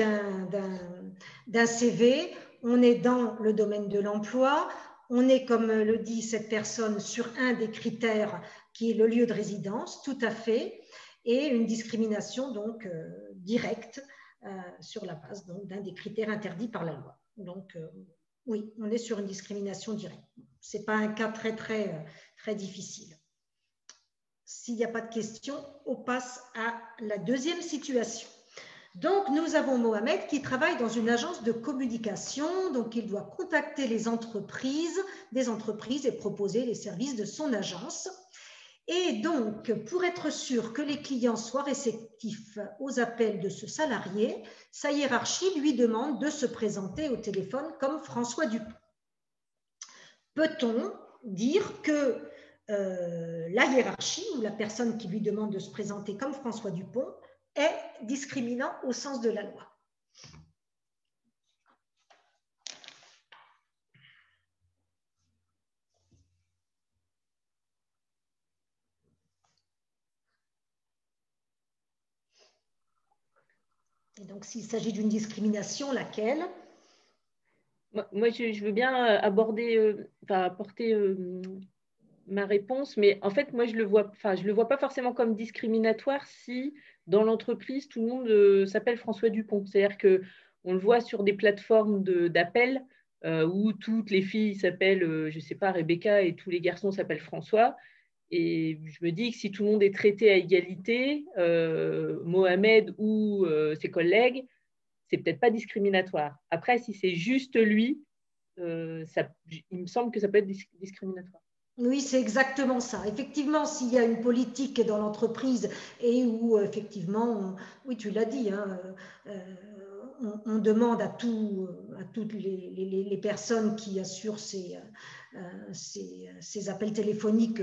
d'un CV. On est dans le domaine de l'emploi. On est, comme le dit cette personne, sur un des critères qui est le lieu de résidence, tout à fait. Et une discrimination, donc, directe sur la base d'un des critères interdits par la loi. Donc, oui, on est sur une discrimination directe. Ce n'est pas un cas très, très, très difficile. S'il n'y a pas de questions, on passe à la deuxième situation. Donc, nous avons Mohamed qui travaille dans une agence de communication. Donc, il doit contacter des entreprises et proposer les services de son agence. Et donc, pour être sûr que les clients soient réceptifs aux appels de ce salarié, sa hiérarchie lui demande de se présenter au téléphone comme François Dupont. Peut-on dire que la hiérarchie ou la personne qui lui demande de se présenter comme François Dupont est discriminant au sens de la loi? Et donc, s'il s'agit d'une discrimination, laquelle? Moi, je veux bien aborder, apporter ma réponse, mais en fait, moi, je le vois pas forcément comme discriminatoire si dans l'entreprise, tout le monde s'appelle François Dupont. C'est-à-dire qu'on le voit sur des plateformes d'appel où toutes les filles s'appellent, je ne sais pas, Rebecca et tous les garçons s'appellent François. Et je me dis que si tout le monde est traité à égalité, Mohamed ou ses collègues, c'est peut-être pas discriminatoire. Après, si c'est juste lui, il me semble que ça peut être discriminatoire. Oui, c'est exactement ça. Effectivement, s'il y a une politique dans l'entreprise et où, effectivement, oui, tu l'as dit, hein, on demande à toutes les personnes qui assurent ces appels téléphoniques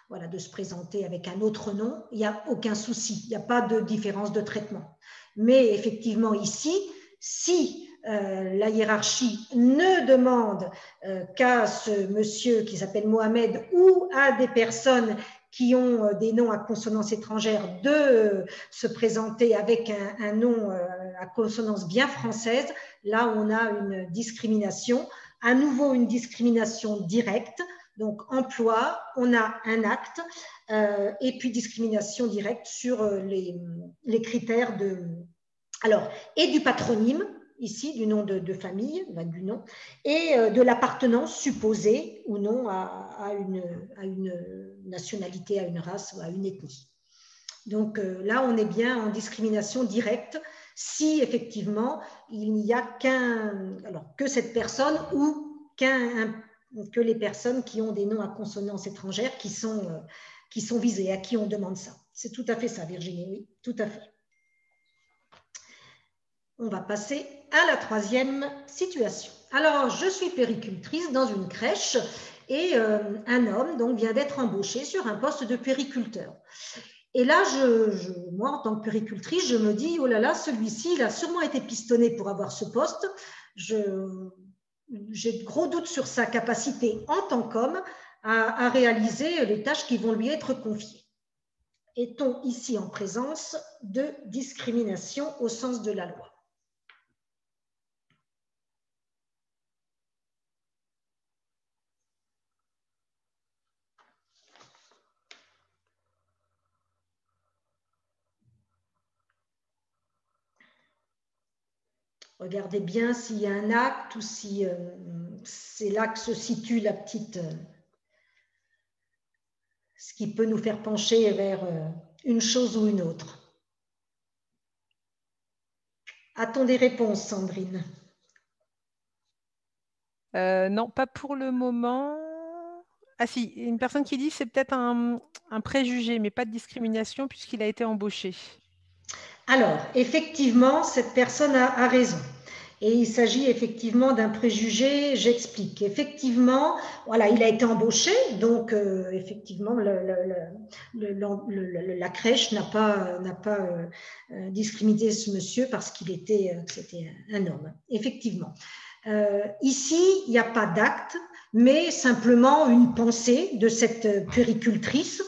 voilà, de se présenter avec un autre nom, il n'y a aucun souci, il n'y a pas de différence de traitement. Mais effectivement, ici, si la hiérarchie ne demande qu'à ce monsieur qui s'appelle Mohamed ou à des personnes qui ont des noms à consonance étrangère de se présenter avec un nom à consonance bien française, là on a une discrimination, à nouveau une discrimination directe. Donc emploi, on a un acte et puis discrimination directe sur les critères et du patronyme, ici, du nom de famille, du nom, et de l'appartenance supposée ou non à une nationalité, à une race ou à une ethnie. Donc là, on est bien en discrimination directe si effectivement il n'y a que cette personne ou que les personnes qui ont des noms à consonance étrangère qui sont visées, à qui on demande ça. C'est tout à fait ça, Virginie, oui, tout à fait. On va passer à la troisième situation. Alors, je suis puéricultrice dans une crèche et un homme donc, vient d'être embauché sur un poste de puériculteur. Et là, moi, en tant que puéricultrice, je me dis, oh là là, celui-ci, il a sûrement été pistonné pour avoir ce poste. J'ai de gros doutes sur sa capacité en tant qu'homme à réaliser les tâches qui vont lui être confiées. Est-on ici en présence de discrimination au sens de la loi? Regardez bien s'il y a un acte ou si c'est là que se situe la petite, ce qui peut nous faire pencher vers une chose ou une autre. A-t-on des réponses, Sandrine? Non, pas pour le moment. Ah si, une personne qui dit c'est peut-être un préjugé, mais pas de discrimination puisqu'il a été embauché. Alors, effectivement, cette personne a raison. Et il s'agit effectivement d'un préjugé, j'explique. Effectivement, voilà, il a été embauché, donc effectivement, la crèche n'a pas discriminé ce monsieur parce qu'il était, c'était un homme, effectivement. Ici, il n'y a pas d'acte, mais simplement une pensée de cette puéricultrice.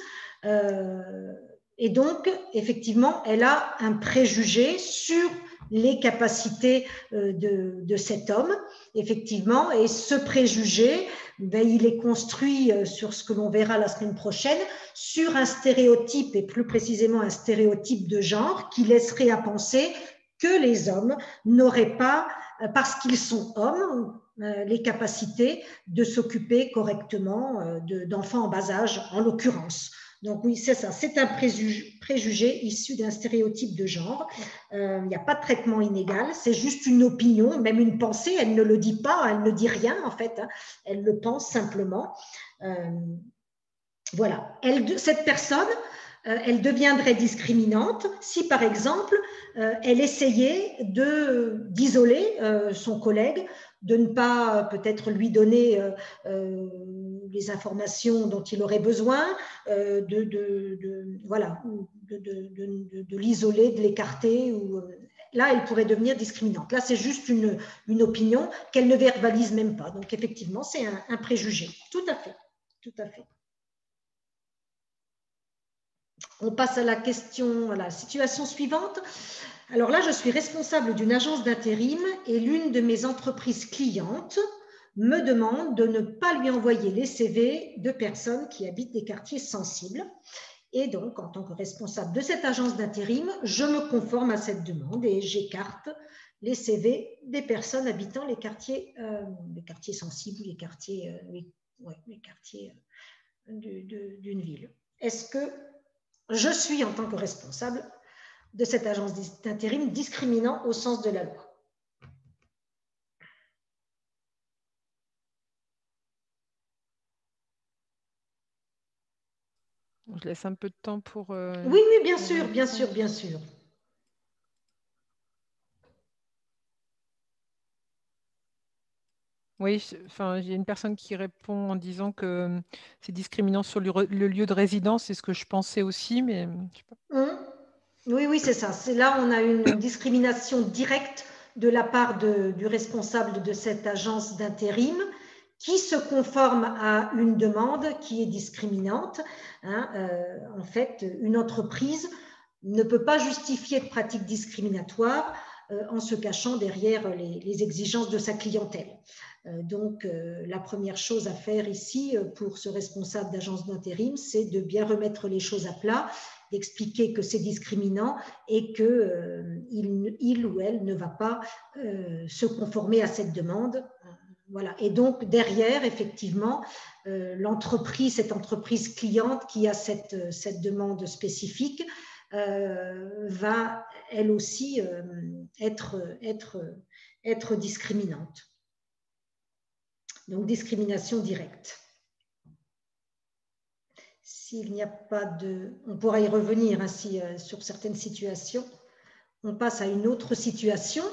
Et donc, effectivement, elle a un préjugé sur les capacités de cet homme, effectivement, et ce préjugé, ben, il est construit sur ce que l'on verra la semaine prochaine, sur un stéréotype, et plus précisément un stéréotype de genre, qui laisserait à penser que les hommes n'auraient pas, parce qu'ils sont hommes, les capacités de s'occuper correctement d'enfants en bas âge, en l'occurrence. Donc oui, c'est ça, c'est un préjugé issu d'un stéréotype de genre. Il n'y a pas de traitement inégal, c'est juste une opinion, même une pensée, elle ne le dit pas, elle ne dit rien en fait, hein, elle le pense simplement. Voilà, cette personne, elle deviendrait discriminante si par exemple, elle essayait d'isoler son collègue, de ne pas peut-être lui donner les informations dont il aurait besoin, voilà, de l'isoler, de l'écarter. Là, elle pourrait devenir discriminante. Là, c'est juste une opinion qu'elle ne verbalise même pas. Donc, effectivement, c'est un préjugé. Tout à fait. Tout à fait. On passe à la situation suivante. Alors là, je suis responsable d'une agence d'intérim et l'une de mes entreprises clientes me demande de ne pas lui envoyer les CV de personnes qui habitent des quartiers sensibles. Et donc, en tant que responsable de cette agence d'intérim, je me conforme à cette demande et j'écarte les CV des personnes habitant les quartiers sensibles, les quartiers d'une ville. Est-ce que je suis, en tant que responsable de cette agence d'intérim, discriminant au sens de la loi? Je laisse un peu de temps pour… Oui, bien sûr, bien sûr, bien sûr. Oui, enfin, il y a une personne qui répond en disant que c'est discriminant sur le lieu de résidence, c'est ce que je pensais aussi, mais je sais pas. Oui, c'est ça. C'est là on a une discrimination directe de la part du responsable de cette agence d'intérim qui se conforme à une demande qui est discriminante. Hein, en fait, une entreprise ne peut pas justifier de pratiques discriminatoires en se cachant derrière les exigences de sa clientèle. Donc, la première chose à faire ici pour ce responsable d'agence d'intérim, c'est de bien remettre les choses à plat, d'expliquer que c'est discriminant et qu'il ou elle ne va pas se conformer à cette demande. Voilà. Et donc, derrière, effectivement, cette entreprise cliente qui a cette demande spécifique va, elle aussi, être discriminante. Donc, discrimination directe. S'il n'y a pas de… On pourra y revenir ainsi sur certaines situations. on passe à une autre situation.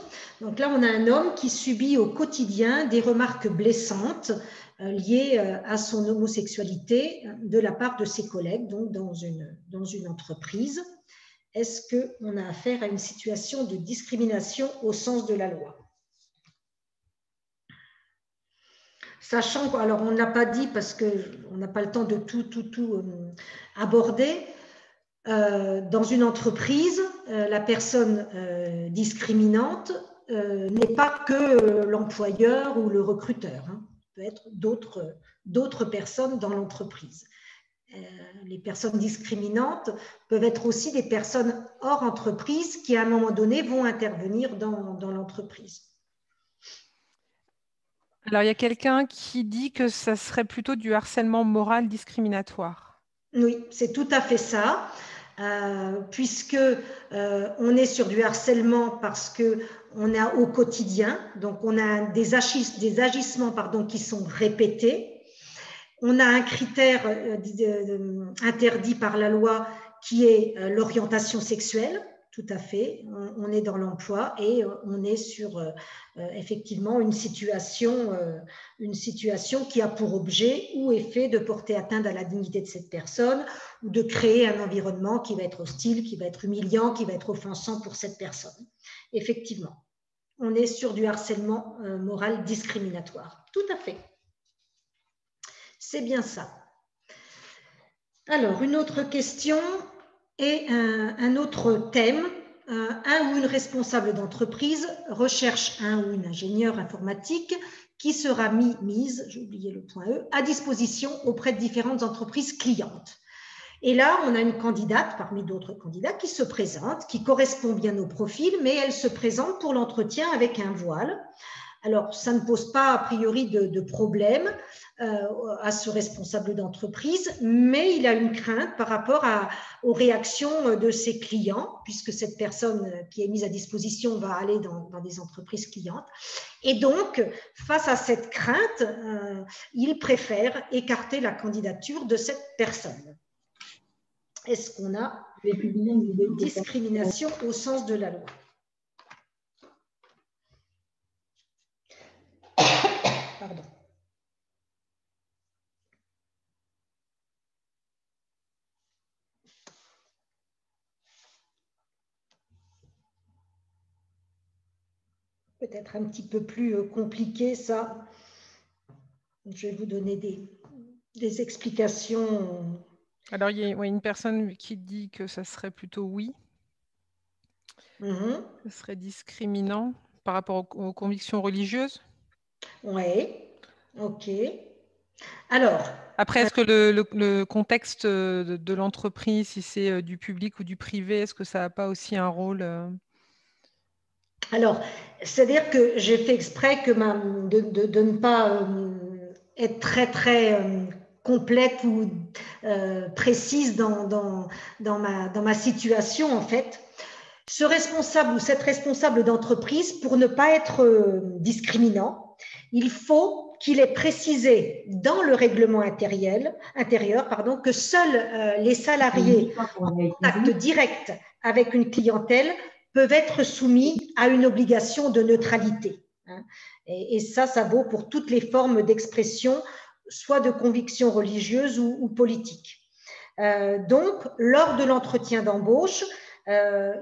Donc là, on a un homme qui subit au quotidien des remarques blessantes liées à son homosexualité de la part de ses collègues, donc dans une entreprise. Est-ce qu'on a affaire à une situation de discrimination au sens de la loi? Sachant, alors on ne l'a pas dit parce qu'on n'a pas le temps de tout aborder, dans une entreprise, la personne discriminante n'est pas que l'employeur ou le recruteur, hein. Il peut être d'autres personnes dans l'entreprise. Les personnes discriminantes peuvent être aussi des personnes hors entreprise qui, à un moment donné, vont intervenir dans l'entreprise. Alors, il y a quelqu'un qui dit que ça serait plutôt du harcèlement moral discriminatoire. Oui, c'est tout à fait ça, puisque on est sur du harcèlement parce qu'on a au quotidien, donc on a des agissements qui sont répétés. On a un critère interdit par la loi qui est l'orientation sexuelle. Tout à fait, on est dans l'emploi et on est sur effectivement une situation qui a pour objet ou effet de porter atteinte à la dignité de cette personne ou de créer un environnement qui va être hostile, qui va être humiliant, qui va être offensant pour cette personne. Effectivement, on est sur du harcèlement moral discriminatoire. Tout à fait. C'est bien ça. Alors, une autre question et un autre thème. Un ou une responsable d'entreprise recherche un ou une ingénieure informatique qui sera mise, j'ai oublié le point E, à disposition auprès de différentes entreprises clientes. Et là, on a une candidate parmi d'autres candidats qui se présente, qui correspond bien au profil, mais elle se présente pour l'entretien avec un voile. Alors, ça ne pose pas a priori de problème à ce responsable d'entreprise, mais il a une crainte par rapport aux réactions de ses clients, puisque cette personne qui est mise à disposition va aller dans des entreprises clientes. Et donc, face à cette crainte, il préfère écarter la candidature de cette personne. Est-ce qu'on a une discrimination au sens de la loi ? Pardon. Peut-être un petit peu plus compliqué, ça. Je vais vous donner des explications. Alors, il y a une personne qui dit que ça serait plutôt oui. Ce serait discriminant par rapport aux convictions religieuses. Oui, ok. Alors. Après, est-ce que le contexte de l'entreprise, si c'est du public ou du privé, est-ce que ça n'a pas aussi un rôle Alors, c'est-à-dire que j'ai fait exprès de ne pas être très complète ou précise dans ma situation, en fait. Ce responsable ou cette responsable d'entreprise, pour ne pas être discriminant, il faut qu'il ait précisé dans le règlement intérieur que seuls les salariés en contact direct avec une clientèle peuvent être soumis à une obligation de neutralité. Et ça vaut pour toutes les formes d'expression, soit de conviction religieuse ou politique. Donc, lors de l'entretien d'embauche,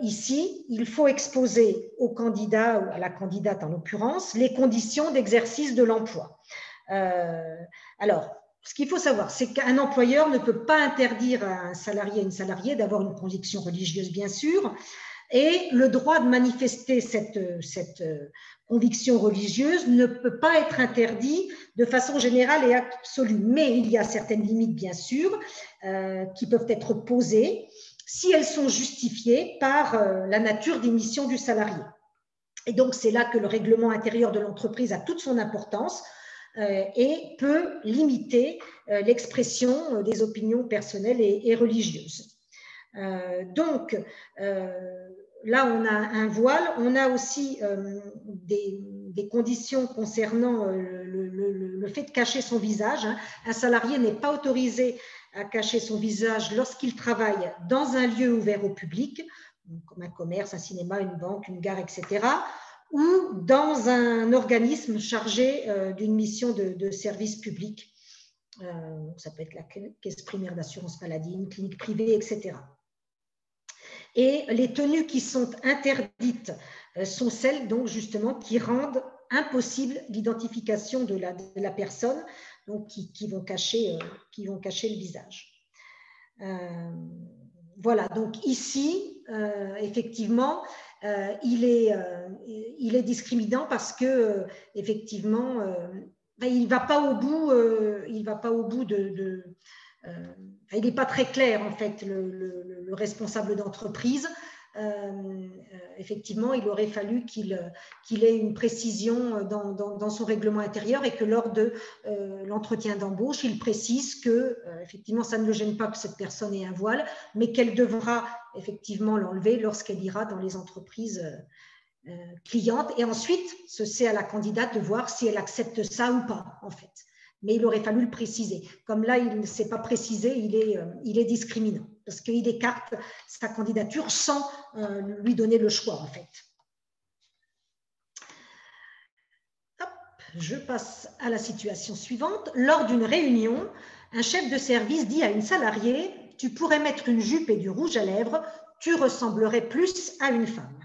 ici, il faut exposer au candidat ou à la candidate en l'occurrence les conditions d'exercice de l'emploi. Alors, ce qu'il faut savoir, c'est qu'un employeur ne peut pas interdire à un salarié et une salariée d'avoir une conviction religieuse, bien sûr, et le droit de manifester cette conviction religieuse ne peut pas être interdit de façon générale et absolue. Mais il y a certaines limites, bien sûr, qui peuvent être posées si elles sont justifiées par la nature des missions du salarié. Et donc, c'est là que le règlement intérieur de l'entreprise a toute son importance et peut limiter l'expression des opinions personnelles et religieuses. Donc, là, on a un voile, on a aussi des conditions concernant le fait de cacher son visage. Un salarié n'est pas autorisé à cacher son visage lorsqu'il travaille dans un lieu ouvert au public, comme un commerce, un cinéma, une banque, une gare, etc., ou dans un organisme chargé d'une mission de service public. Ça peut être la caisse primaire d'assurance maladie, une clinique privée, etc. Et les tenues qui sont interdites sont celles, donc, justement, qui rendent impossible l'identification de la personne, donc qui vont cacher le visage. Voilà, donc ici, effectivement, il est discriminant parce que, effectivement, il ne va pas au bout, il n'est pas très clair, en fait, le responsable d'entreprise. Effectivement, il aurait fallu qu'il ait une précision dans son règlement intérieur et que lors de l'entretien d'embauche, il précise que, effectivement, ça ne le gêne pas que cette personne ait un voile, mais qu'elle devra effectivement l'enlever lorsqu'elle ira dans les entreprises clientes. Et ensuite, c'est à la candidate de voir si elle accepte ça ou pas, en fait. Mais il aurait fallu le préciser. Comme là, il ne s'est pas précisé, il est discriminant parce qu'il écarte sa candidature sans lui donner le choix, en fait. Hop, je passe à la situation suivante. Lors d'une réunion, un chef de service dit à une salariée « Tu pourrais mettre une jupe et du rouge à lèvres, tu ressemblerais plus à une femme. »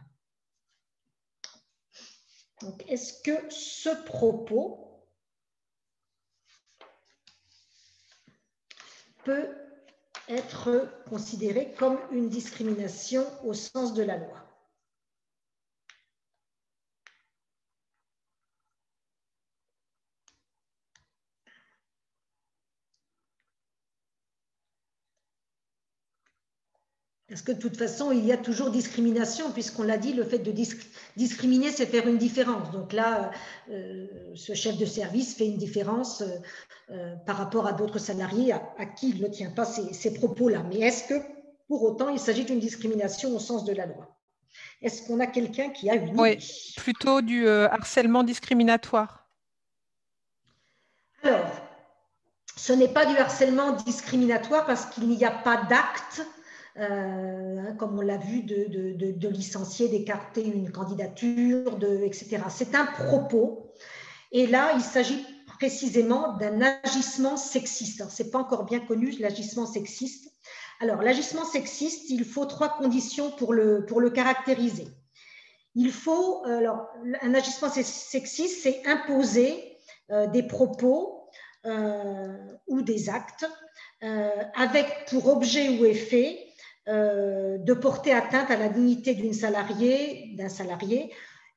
Donc, est-ce que ce propos peut être considéré comme une discrimination au sens de la loi? Parce que de toute façon, il y a toujours discrimination, puisqu'on l'a dit, le fait de discriminer, c'est faire une différence. Donc là, ce chef de service fait une différence par rapport à d'autres salariés à qui il ne tient pas ces propos-là. Mais est-ce que, pour autant, il s'agit d'une discrimination au sens de la loi? Est-ce qu'on a quelqu'un qui a une idée? Oui, plutôt du harcèlement discriminatoire. Alors, ce n'est pas du harcèlement discriminatoire parce qu'il n'y a pas d'acte, comme on l'a vu, de licencier, d'écarter une candidature, etc. C'est un propos. Et là, il s'agit précisément d'un agissement sexiste. Ce n'est pas encore bien connu, l'agissement sexiste. Alors, l'agissement sexiste, il faut 3 conditions pour le caractériser. Il faut, alors, un agissement sexiste, c'est imposer des propos ou des actes avec pour objet ou effet de porter atteinte à la dignité d'un salarié,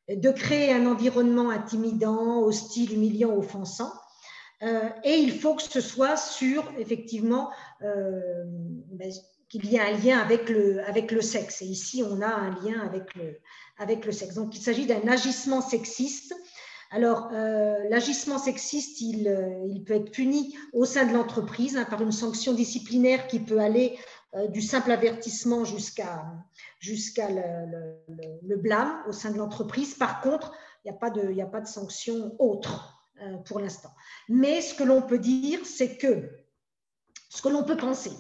de créer un environnement intimidant, hostile, humiliant, offensant. Et il faut que ce soit sur, effectivement, qu'il y ait un lien avec le sexe. Et ici, on a un lien avec le sexe. Donc, il s'agit d'un agissement sexiste. Alors, l'agissement sexiste, il peut être puni au sein de l'entreprise par une sanction disciplinaire qui peut aller du simple avertissement jusqu'à le blâme au sein de l'entreprise. Par contre, il n'y a pas de sanction autre pour l'instant. Mais ce que l'on peut dire, c'est que, ce que l'on peut penser,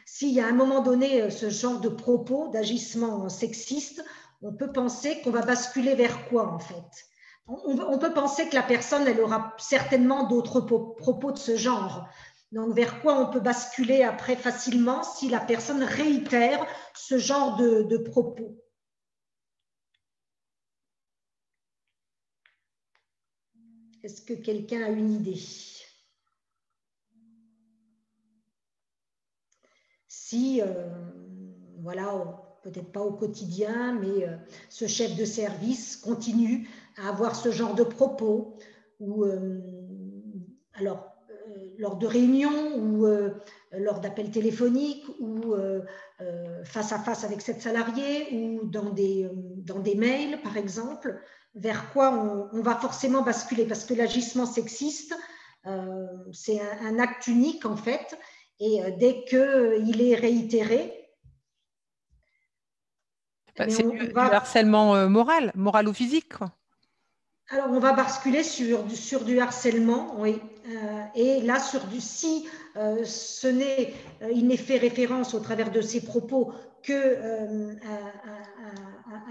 s'il y a à un moment donné ce genre de propos, d'agissement sexiste, on peut penser qu'on va basculer vers quoi, en fait? On peut penser que la personne, elle aura certainement d'autres propos de ce genre. Donc, vers quoi on peut basculer après facilement si la personne réitère ce genre de propos? Est-ce que quelqu'un a une idée? Si, voilà, peut-être pas au quotidien, mais ce chef de service continue à avoir ce genre de propos, ou alors lors de réunions, ou lors d'appels téléphoniques, ou face à face avec cette salariée, ou dans des mails, par exemple, vers quoi on va forcément basculer? Parce que l'agissement sexiste, c'est un acte unique, en fait, et dès qu'il est réitéré, c'est du harcèlement moral ou physique, quoi. Alors, on va basculer sur du harcèlement, oui. Et là, si il n'est fait référence au travers de ses propos que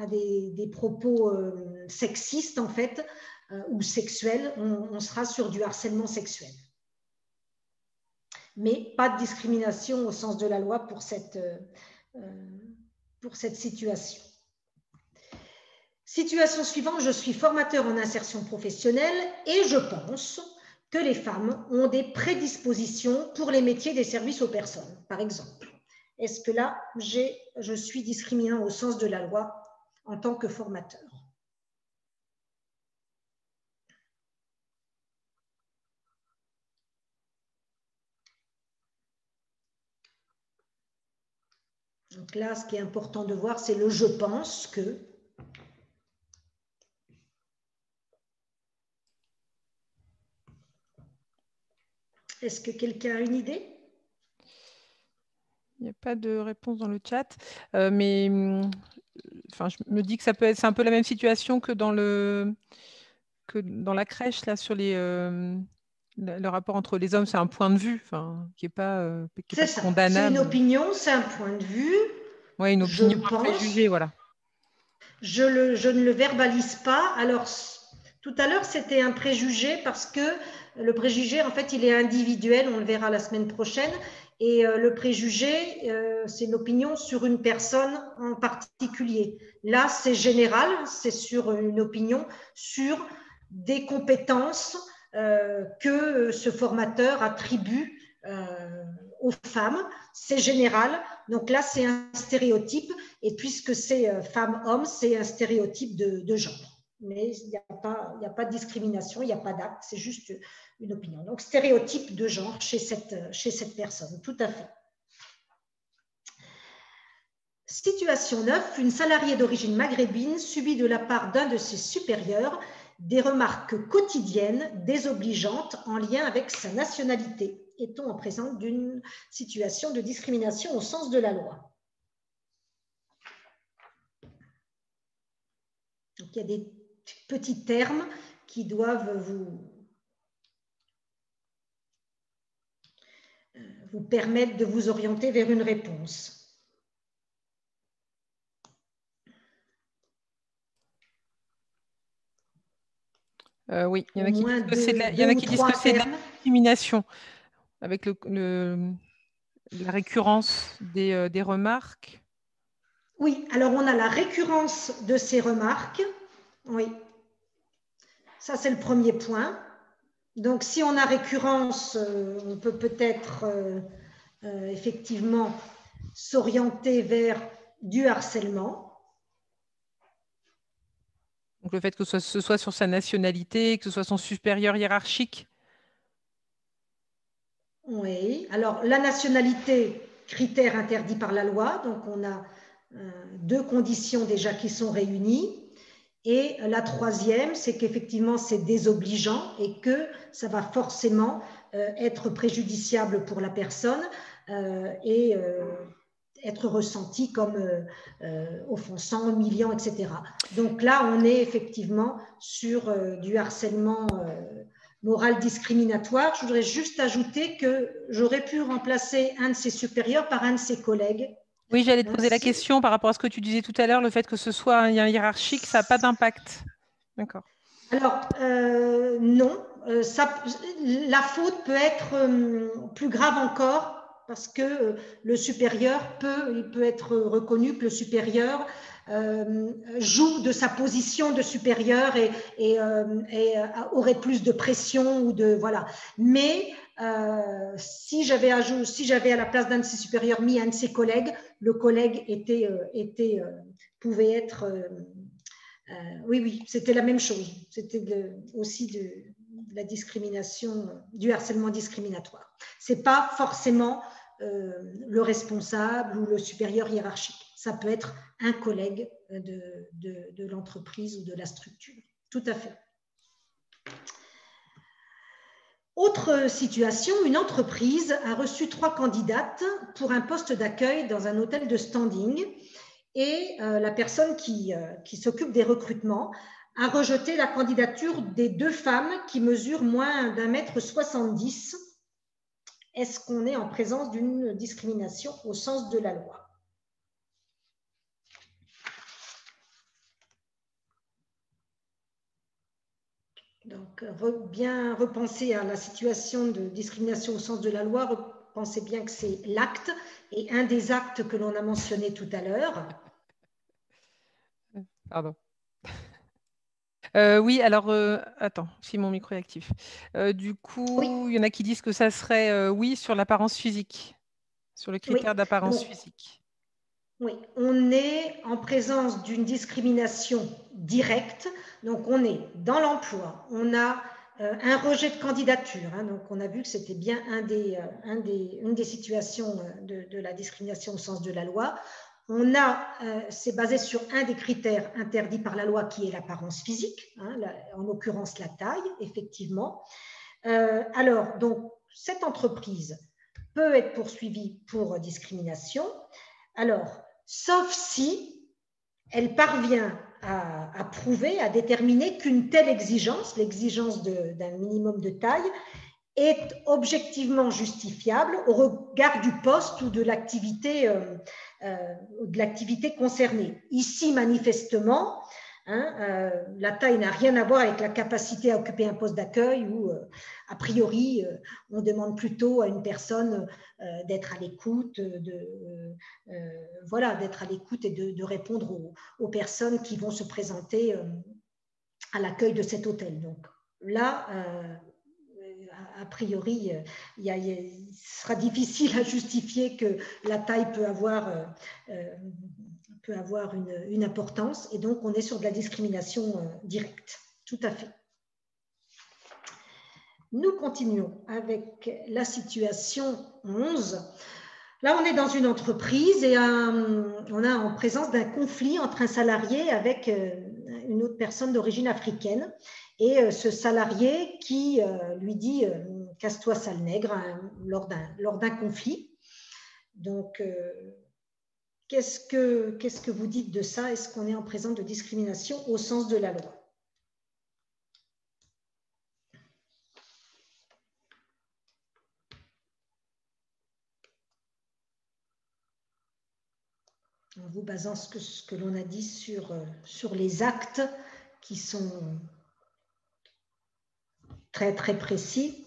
des propos sexistes, en fait, ou sexuels, on sera sur du harcèlement sexuel. Mais pas de discrimination au sens de la loi pour cette situation. Situation suivante, je suis formateur en insertion professionnelle et je pense que les femmes ont des prédispositions pour les métiers des services aux personnes, par exemple. Est-ce que là, je suis discriminant au sens de la loi en tant que formateur? Donc là, ce qui est important de voir, c'est le « je pense que ». Est-ce que quelqu'un a une idée? Il n'y a pas de réponse dans le chat, mais enfin, je me dis que ça peut être, c'est un peu la même situation que dans la crèche, là, sur le rapport entre les hommes, c'est un point de vue, enfin, qui n'est pas C'est ça, c'est une condamnable. opinion, c'est un point de vue. Oui, une opinion, un préjugé, voilà. Je ne le verbalise pas. Alors, tout à l'heure, c'était un préjugé parce que le préjugé, en fait, il est individuel. On le verra la semaine prochaine. Et le préjugé, c'est une opinion sur une personne en particulier. Là, c'est général. C'est sur une opinion sur des compétences que ce formateur attribue aux femmes. C'est général. Donc là, c'est un stéréotype. Et puisque c'est femme-homme, c'est un stéréotype de genre. Mais il n'y a pas de discrimination, il n'y a pas d'acte, c'est juste une opinion. Donc, stéréotype de genre chez cette personne, tout à fait. Situation 9, une salariée d'origine maghrébine subit de la part d'un de ses supérieurs des remarques quotidiennes désobligeantes en lien avec sa nationalité. Est-on en présence d'une situation de discrimination au sens de la loi? Donc, il y a des petits termes qui doivent vous permettre de vous orienter vers une réponse. Oui, il y en a qui disent que c'est de la termes. discrimination avec la récurrence des remarques. Oui, alors on a la récurrence de ces remarques. Oui, ça c'est le premier point. Donc si on a récurrence, on peut peut-être effectivement s'orienter vers du harcèlement. Donc le fait que ce soit sur sa nationalité, que ce soit son supérieur hiérarchique. Oui, alors la nationalité, critère interdit par la loi, donc on a deux conditions déjà qui sont réunies. Et la troisième, c'est qu'effectivement c'est désobligeant et que ça va forcément être préjudiciable pour la personne et être ressenti comme offensant, humiliant, etc. Donc là, on est effectivement sur du harcèlement moral discriminatoire. Je voudrais juste ajouter que j'aurais pu remplacer un de ses supérieurs par un de ses collègues. Oui, j'allais te poser la question par rapport à ce que tu disais tout à l'heure, le fait que ce soit un hiérarchique, ça n'a pas d'impact. D'accord. Alors, non. La faute peut être plus grave encore parce que le supérieur il peut être reconnu que le supérieur joue de sa position de supérieur et aurait plus de pression ou de voilà. Mais si j'avais à la place d'un de ses supérieurs mis un de ses collègues, le collègue pouvait être oui, c'était la même chose. C'était aussi de la discrimination, du harcèlement discriminatoire. Ce n'est pas forcément le responsable ou le supérieur hiérarchique. Ça peut être un collègue de l'entreprise ou de la structure. Tout à fait. Autre situation, une entreprise a reçu 3 candidates pour un poste d'accueil dans un hôtel de standing. Et la personne qui s'occupe des recrutements a rejeté la candidature des 2 femmes qui mesurent moins d'1,70 m. Est-ce qu'on est en présence d'une discrimination au sens de la loi? bien repenser à la situation de discrimination au sens de la loi, pensez bien que c'est l'acte, et un des actes que l'on a mentionné tout à l'heure. Pardon. Oui, alors, attends, si mon micro est actif. Du coup, Oui. il y en a qui disent que ça serait oui sur l'apparence physique, sur le critère Oui. d'apparence Donc, physique. oui, on est en présence d'une discrimination directe. Donc, on est dans l'emploi, on a un rejet de candidature. Hein, donc, on a vu que c'était bien une des situations de la discrimination au sens de la loi. C'est basé sur un des critères interdits par la loi qui est l'apparence physique, hein, en l'occurrence la taille, effectivement. Alors, donc, cette entreprise peut être poursuivie pour discrimination. Alors, sauf si elle parvient à prouver, à déterminer qu'une telle exigence, l'exigence d'un minimum de taille, est objectivement justifiable au regard du poste ou de l'activité concernée. Ici, manifestement, la taille n'a rien à voir avec la capacité à occuper un poste d'accueil où, a priori, on demande plutôt à une personne d'être à l'écoute, d'être à l'écoute et de répondre aux personnes qui vont se présenter à l'accueil de cet hôtel. Donc là, a priori, il sera difficile à justifier que la taille peut avoir une importance, et donc on est sur de la discrimination directe. Tout à fait. Nous continuons avec la situation 11. Là, on est dans une entreprise et on est en présence d'un conflit entre un salarié avec une autre personne d'origine africaine. Et ce salarié qui lui dit « casse-toi, sale nègre » lors d'un conflit. Donc, qu'est-ce que vous dites de ça? Est-ce qu'on est en présence de discrimination au sens de la loi? En vous basant ce que l'on a dit sur les actes qui sont très, très précis.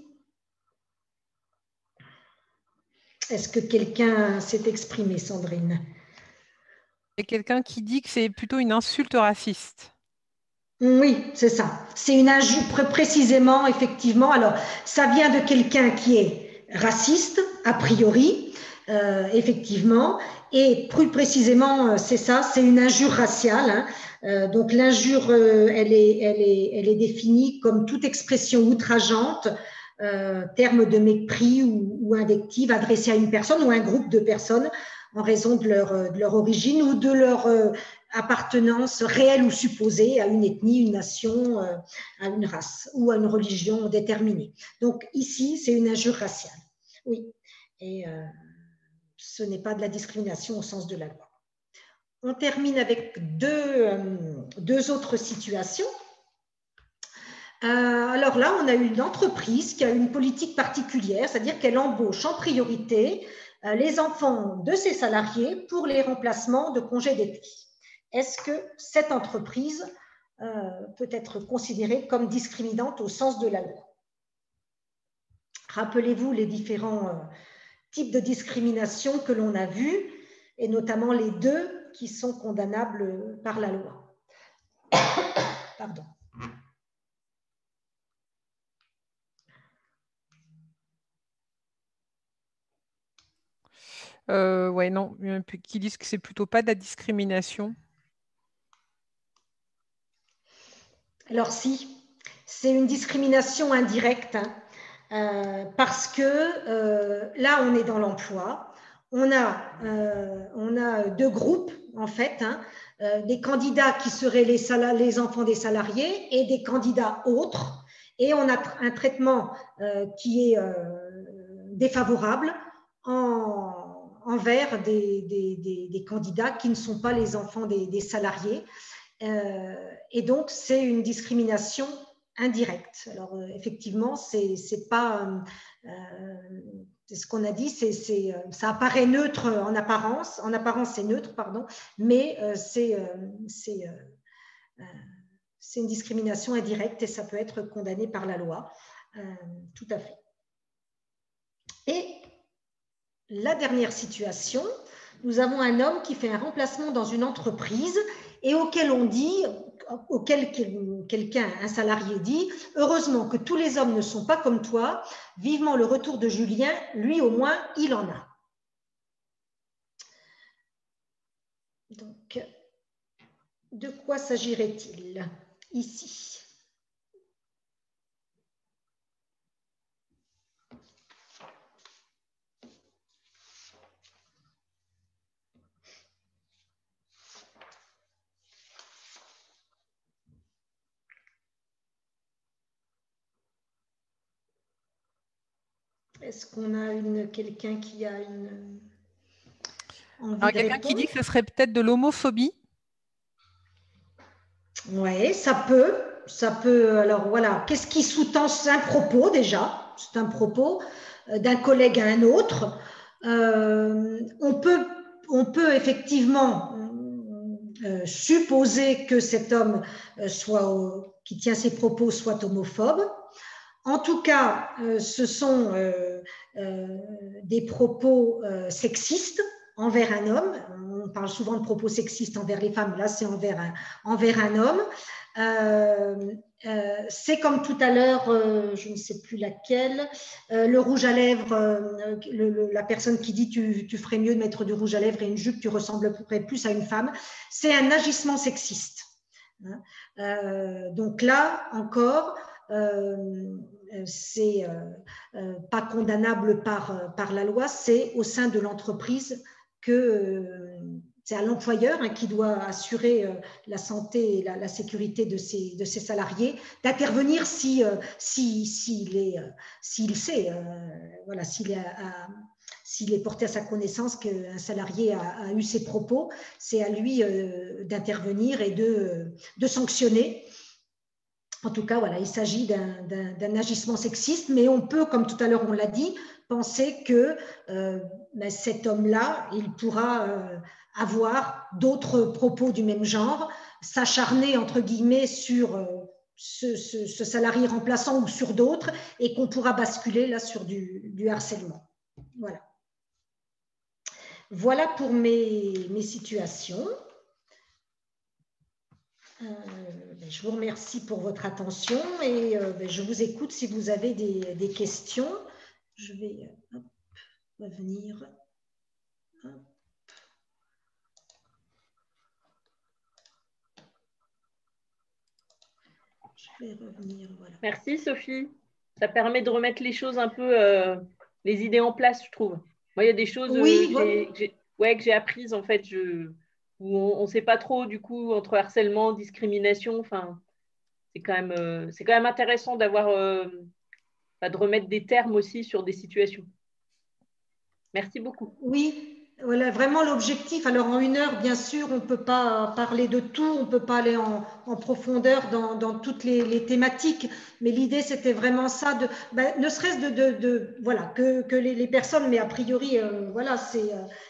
Est-ce que quelqu'un s'est exprimé, Sandrine? Il y a quelqu'un qui dit que c'est plutôt une insulte raciste. Oui, c'est ça. C'est une injure, précisément, effectivement. Alors, ça vient de quelqu'un qui est raciste, a priori, effectivement. Et plus précisément, c'est ça, c'est une injure raciale. Hein. Donc, l'injure, elle est définie comme toute expression outrageante, terme de mépris ou invective adressée à une personne ou à un groupe de personnes en raison de leur origine ou de leur appartenance réelle ou supposée à une ethnie, une nation, à une race ou à une religion déterminée. Donc ici, c'est une injure raciale. Oui, et ce n'est pas de la discrimination au sens de la loi. On termine avec deux autres situations. Alors là, on a une entreprise qui a une politique particulière, c'est-à-dire qu'elle embauche en priorité les enfants de ses salariés pour les remplacements de congés d'été. Est-ce que cette entreprise peut être considérée comme discriminante au sens de la loi? Rappelez-vous les différents types de discrimination que l'on a vus, et notamment les deux qui sont condamnables par la loi. Pardon. Ouais, non, qui disent que c'est plutôt pas de la discrimination. Alors si, c'est une discrimination indirecte, hein, parce que là, on est dans l'emploi. On a deux groupes, en fait, hein, des candidats qui seraient les enfants des salariés et des candidats autres. Et on a un traitement qui est défavorable envers des candidats qui ne sont pas les enfants des salariés. Et donc, c'est une discrimination indirecte. Alors, effectivement, c'est pas... c'est ce qu'on a dit, ça apparaît neutre en apparence c'est neutre, pardon, mais c'est une discrimination indirecte et ça peut être condamné par la loi. Tout à fait. Et la dernière situation, nous avons un homme qui fait un remplacement dans une entreprise et auquel quelqu'un, un salarié dit « Heureusement que tous les hommes ne sont pas comme toi, vivement le retour de Julien, lui au moins, il en a. » Donc, de quoi s'agirait-il ici ? Est-ce qu'on a quelqu'un qui a une envie de Quelqu'un répondre? qui dit que ce serait peut-être de l'homophobie. Oui, ça peut. Ça peut. Alors voilà, qu'est-ce qui sous-tend un propos déjà? C'est un propos d'un collègue à un autre. On peut effectivement supposer que cet homme qui tient ces propos soit homophobe. En tout cas, ce sont des propos sexistes envers un homme. On parle souvent de propos sexistes envers les femmes, là c'est envers un homme. C'est comme tout à l'heure, je ne sais plus laquelle, le rouge à lèvres, la personne qui dit tu ferais mieux de mettre du rouge à lèvres et une jupe, tu ressemblerais plus à une femme. C'est un agissement sexiste. Donc là encore, c'est pas condamnable par la loi, c'est au sein de l'entreprise que c'est à l'employeur qui doit assurer la santé et la sécurité de ses salariés, d'intervenir s'il sait, voilà, s'il est porté à sa connaissance qu'un salarié a eu ces propos, c'est à lui d'intervenir et de sanctionner. En tout cas, voilà, il s'agit d'un agissement sexiste, mais on peut, comme tout à l'heure on l'a dit, penser que cet homme-là, il pourra avoir d'autres propos du même genre, s'acharner, entre guillemets, sur ce salarié remplaçant ou sur d'autres, et qu'on pourra basculer là sur du harcèlement. Voilà. Voilà pour mes situations. Je vous remercie pour votre attention et je vous écoute si vous avez des questions. Je vais revenir. Je vais revenir, voilà. Merci Sophie. Ça permet de remettre les choses un peu, les idées en place, je trouve. Moi, il y a des choses que j'ai apprises en fait, où on ne sait pas trop du coup entre harcèlement, discrimination. Enfin, c'est quand même intéressant d'avoir de remettre des termes aussi sur des situations. Merci beaucoup. Oui, voilà, vraiment l'objectif. Alors en 1 heure, bien sûr, on ne peut pas parler de tout, on ne peut pas aller en profondeur dans toutes les thématiques, mais l'idée c'était vraiment ça, ne serait-ce voilà, que les personnes, mais a priori, voilà,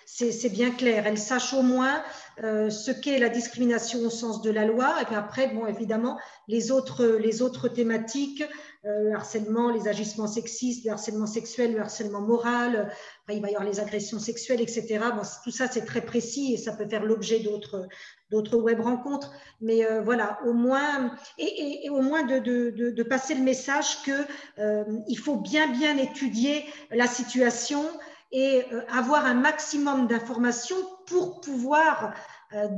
c'est bien clair, elles sachent au moins ce qu'est la discrimination au sens de la loi, et puis après, bon, évidemment, les autres thématiques, le harcèlement, les agissements sexistes, le harcèlement sexuel, le harcèlement moral, après, il va y avoir les agressions sexuelles, etc. Bon, tout ça, c'est très précis et ça peut faire l'objet d'autres web rencontres. Mais voilà, au moins, et au moins de passer le message qu'il faut bien étudier la situation et avoir un maximum d'informations pour pouvoir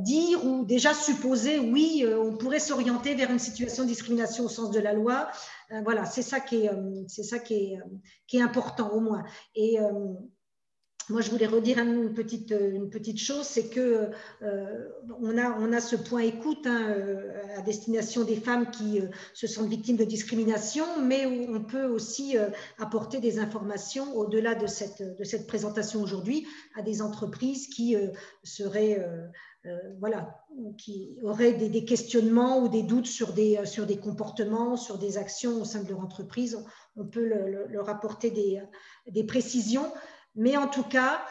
dire ou déjà supposer, oui, on pourrait s'orienter vers une situation de discrimination au sens de la loi. Voilà, c'est ça qui est important au moins. Et moi, je voulais redire une petite chose, c'est que on a ce point écoute à destination des femmes qui se sentent victimes de discrimination, mais où on peut aussi apporter des informations au-delà de cette présentation aujourd'hui à des entreprises qui seraient voilà, qui auraient des questionnements ou des doutes sur des comportements, sur des actions au sein de leur entreprise. On peut leur apporter des précisions. Mais en tout cas,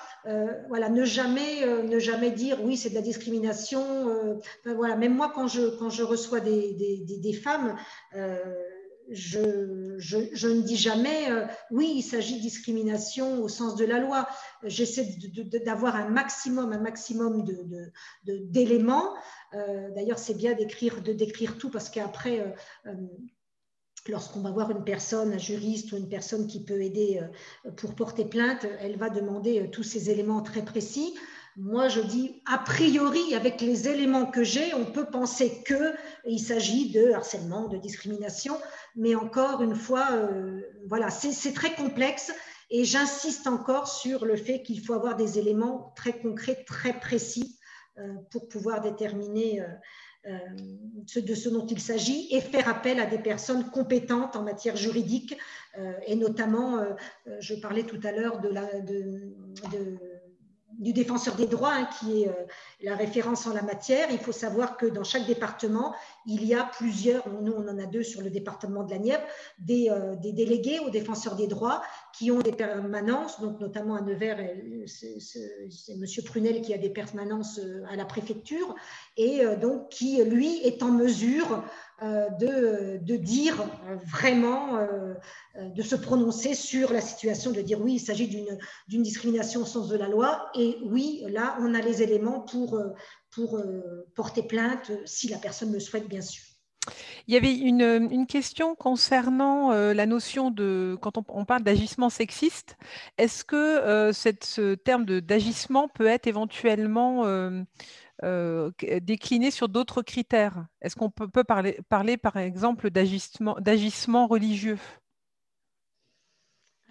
voilà, ne jamais dire oui, c'est de la discrimination. Voilà, même moi, quand je reçois des femmes, je ne dis jamais oui, il s'agit de discrimination au sens de la loi. J'essaie d'avoir un maximum d'éléments. D'ailleurs, c'est bien de décrire tout parce qu'après, lorsqu'on va voir une personne, un juriste ou une personne qui peut aider pour porter plainte, elle va demander tous ces éléments très précis. Moi, je dis, a priori, avec les éléments que j'ai, on peut penser qu'il s'agit de harcèlement, de discrimination, mais encore une fois, voilà, c'est très complexe et j'insiste encore sur le fait qu'il faut avoir des éléments très concrets, très précis pour pouvoir déterminer de ce dont il s'agit et faire appel à des personnes compétentes en matière juridique et notamment, je parlais tout à l'heure du défenseur des droits, hein, qui est la référence en la matière. Il faut savoir que dans chaque département, il y a plusieurs, nous on en a 2 sur le département de la Nièvre, des délégués aux défenseurs des droits qui ont des permanences, donc notamment à Nevers, c'est M. Prunel qui a des permanences à la préfecture, et donc qui, lui, est en mesure de dire vraiment, de se prononcer sur la situation, de dire oui, il s'agit d'une discrimination au sens de la loi, et oui, là, on a les éléments pour porter plainte si la personne le souhaite, bien sûr. Il y avait une question concernant la notion de, quand on parle d'agissement sexiste, est-ce que ce terme d'agissement peut être éventuellement décliné sur d'autres critères? Est-ce qu'on peut parler, par exemple, d'agissement religieux?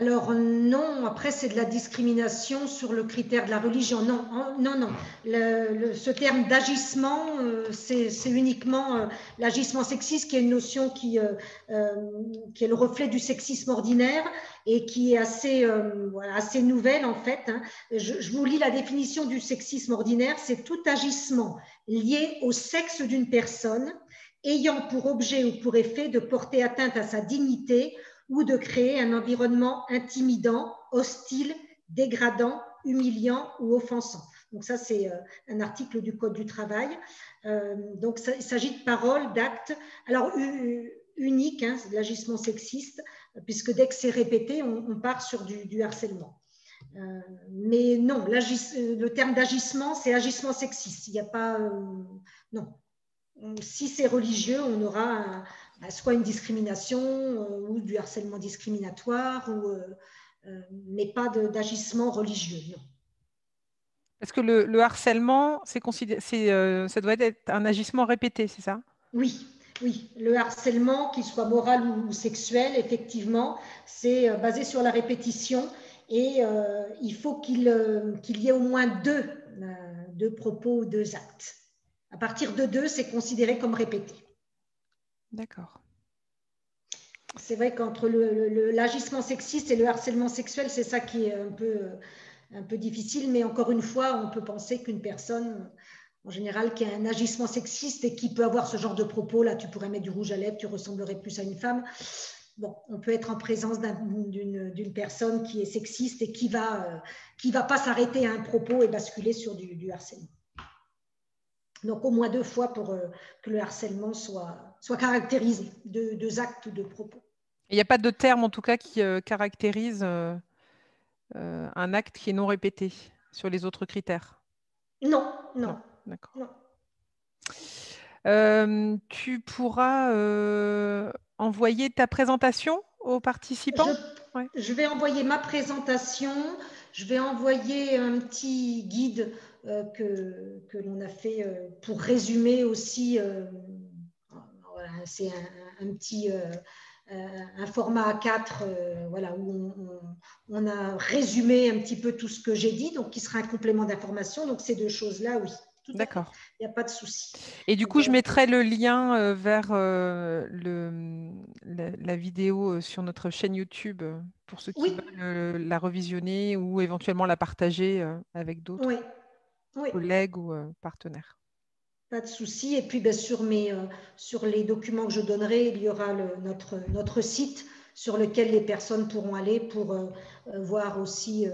Alors non, après c'est de la discrimination sur le critère de la religion. Non, non. Ce terme d'agissement, c'est uniquement l'agissement sexiste, qui est une notion qui est le reflet du sexisme ordinaire et qui est assez nouvelle en fait. Hein. Je vous lis la définition du sexisme ordinaire, c'est tout agissement lié au sexe d'une personne ayant pour objet ou pour effet de porter atteinte à sa dignité ou de créer un environnement intimidant, hostile, dégradant, humiliant ou offensant. Donc ça, c'est un article du Code du travail. Donc il s'agit de paroles, d'actes, alors uniques, hein, c'est de l'agissement sexiste, puisque dès que c'est répété, on part sur du harcèlement. Mais non, le terme d'agissement, c'est agissement sexiste. Il n'y a pas... non. Si c'est religieux, on aura soit une discrimination ou du harcèlement discriminatoire, mais pas d'agissement religieux. Non. Parce que le harcèlement, ça doit être un agissement répété, c'est ça? Oui, oui. Le harcèlement, qu'il soit moral ou sexuel, effectivement, c'est basé sur la répétition et il faut qu'il y ait au moins deux propos ou 2 actes. À partir de 2, c'est considéré comme répété. D'accord. C'est vrai qu'entre l'agissement sexiste et le harcèlement sexuel, c'est ça qui est un peu difficile, mais encore une fois, on peut penser qu'une personne, en général, qui a un agissement sexiste et qui peut avoir ce genre de propos, là, tu pourrais mettre du rouge à lèvres, tu ressemblerais plus à une femme. Bon, on peut être en présence d'une personne qui est sexiste et qui va pas s'arrêter à un propos et basculer sur du harcèlement. Donc, au moins 2 fois pour que le harcèlement soit caractérisé, 2 actes de propos. Il n'y a pas de terme, en tout cas, qui caractérise un acte qui est non répété sur les autres critères? Non. D'accord. Tu pourras envoyer ta présentation aux participants? Je vais envoyer ma présentation. Je vais envoyer un petit guide que l'on a fait pour résumer aussi. Voilà, c'est un format A4 voilà, où on a résumé un petit peu tout ce que j'ai dit, donc qui sera un complément d'information. Donc ces 2 choses-là, oui. D'accord. Il n'y a pas de souci. Et du coup, je mettrai le lien vers la vidéo sur notre chaîne YouTube pour ceux qui veulent la revisionner ou éventuellement la partager avec d'autres collègues ou partenaires. Pas de souci. Et puis, sur les documents que je donnerai, il y aura notre site sur lequel les personnes pourront aller pour voir aussi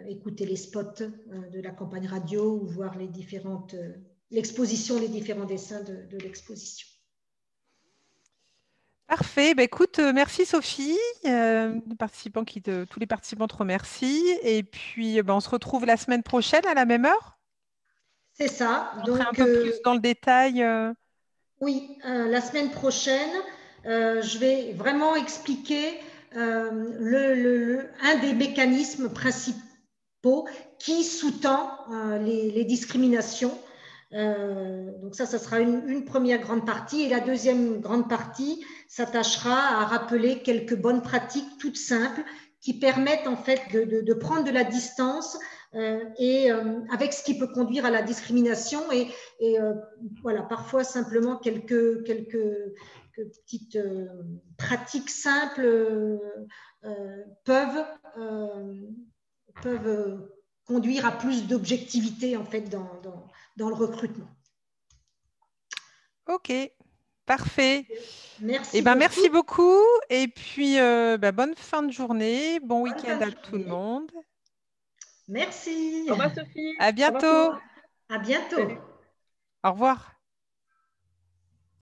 écouter les spots de la campagne radio ou voir l'exposition, les différents dessins de l'exposition. Parfait. Bah, écoute, merci Sophie. Tous les participants te remercient. Et puis, on se retrouve la semaine prochaine à la même heure. C'est ça. Rentrer un peu plus dans le détail. Oui, la semaine prochaine, je vais vraiment expliquer un des mécanismes principaux qui sous-tend les discriminations. Donc ça sera une première grande partie. Et la deuxième grande partie s'attachera à rappeler quelques bonnes pratiques toutes simples qui permettent en fait de prendre de la distance et avec ce qui peut conduire à la discrimination et voilà, parfois simplement quelques petites pratiques simples peuvent conduire à plus d'objectivité en fait dans le recrutement. Ok, parfait. Merci merci beaucoup. Et puis, bonne fin de journée. Bon week-end à tout le monde. Merci. Au revoir Sophie. À bientôt. À bientôt. Salut. Au revoir.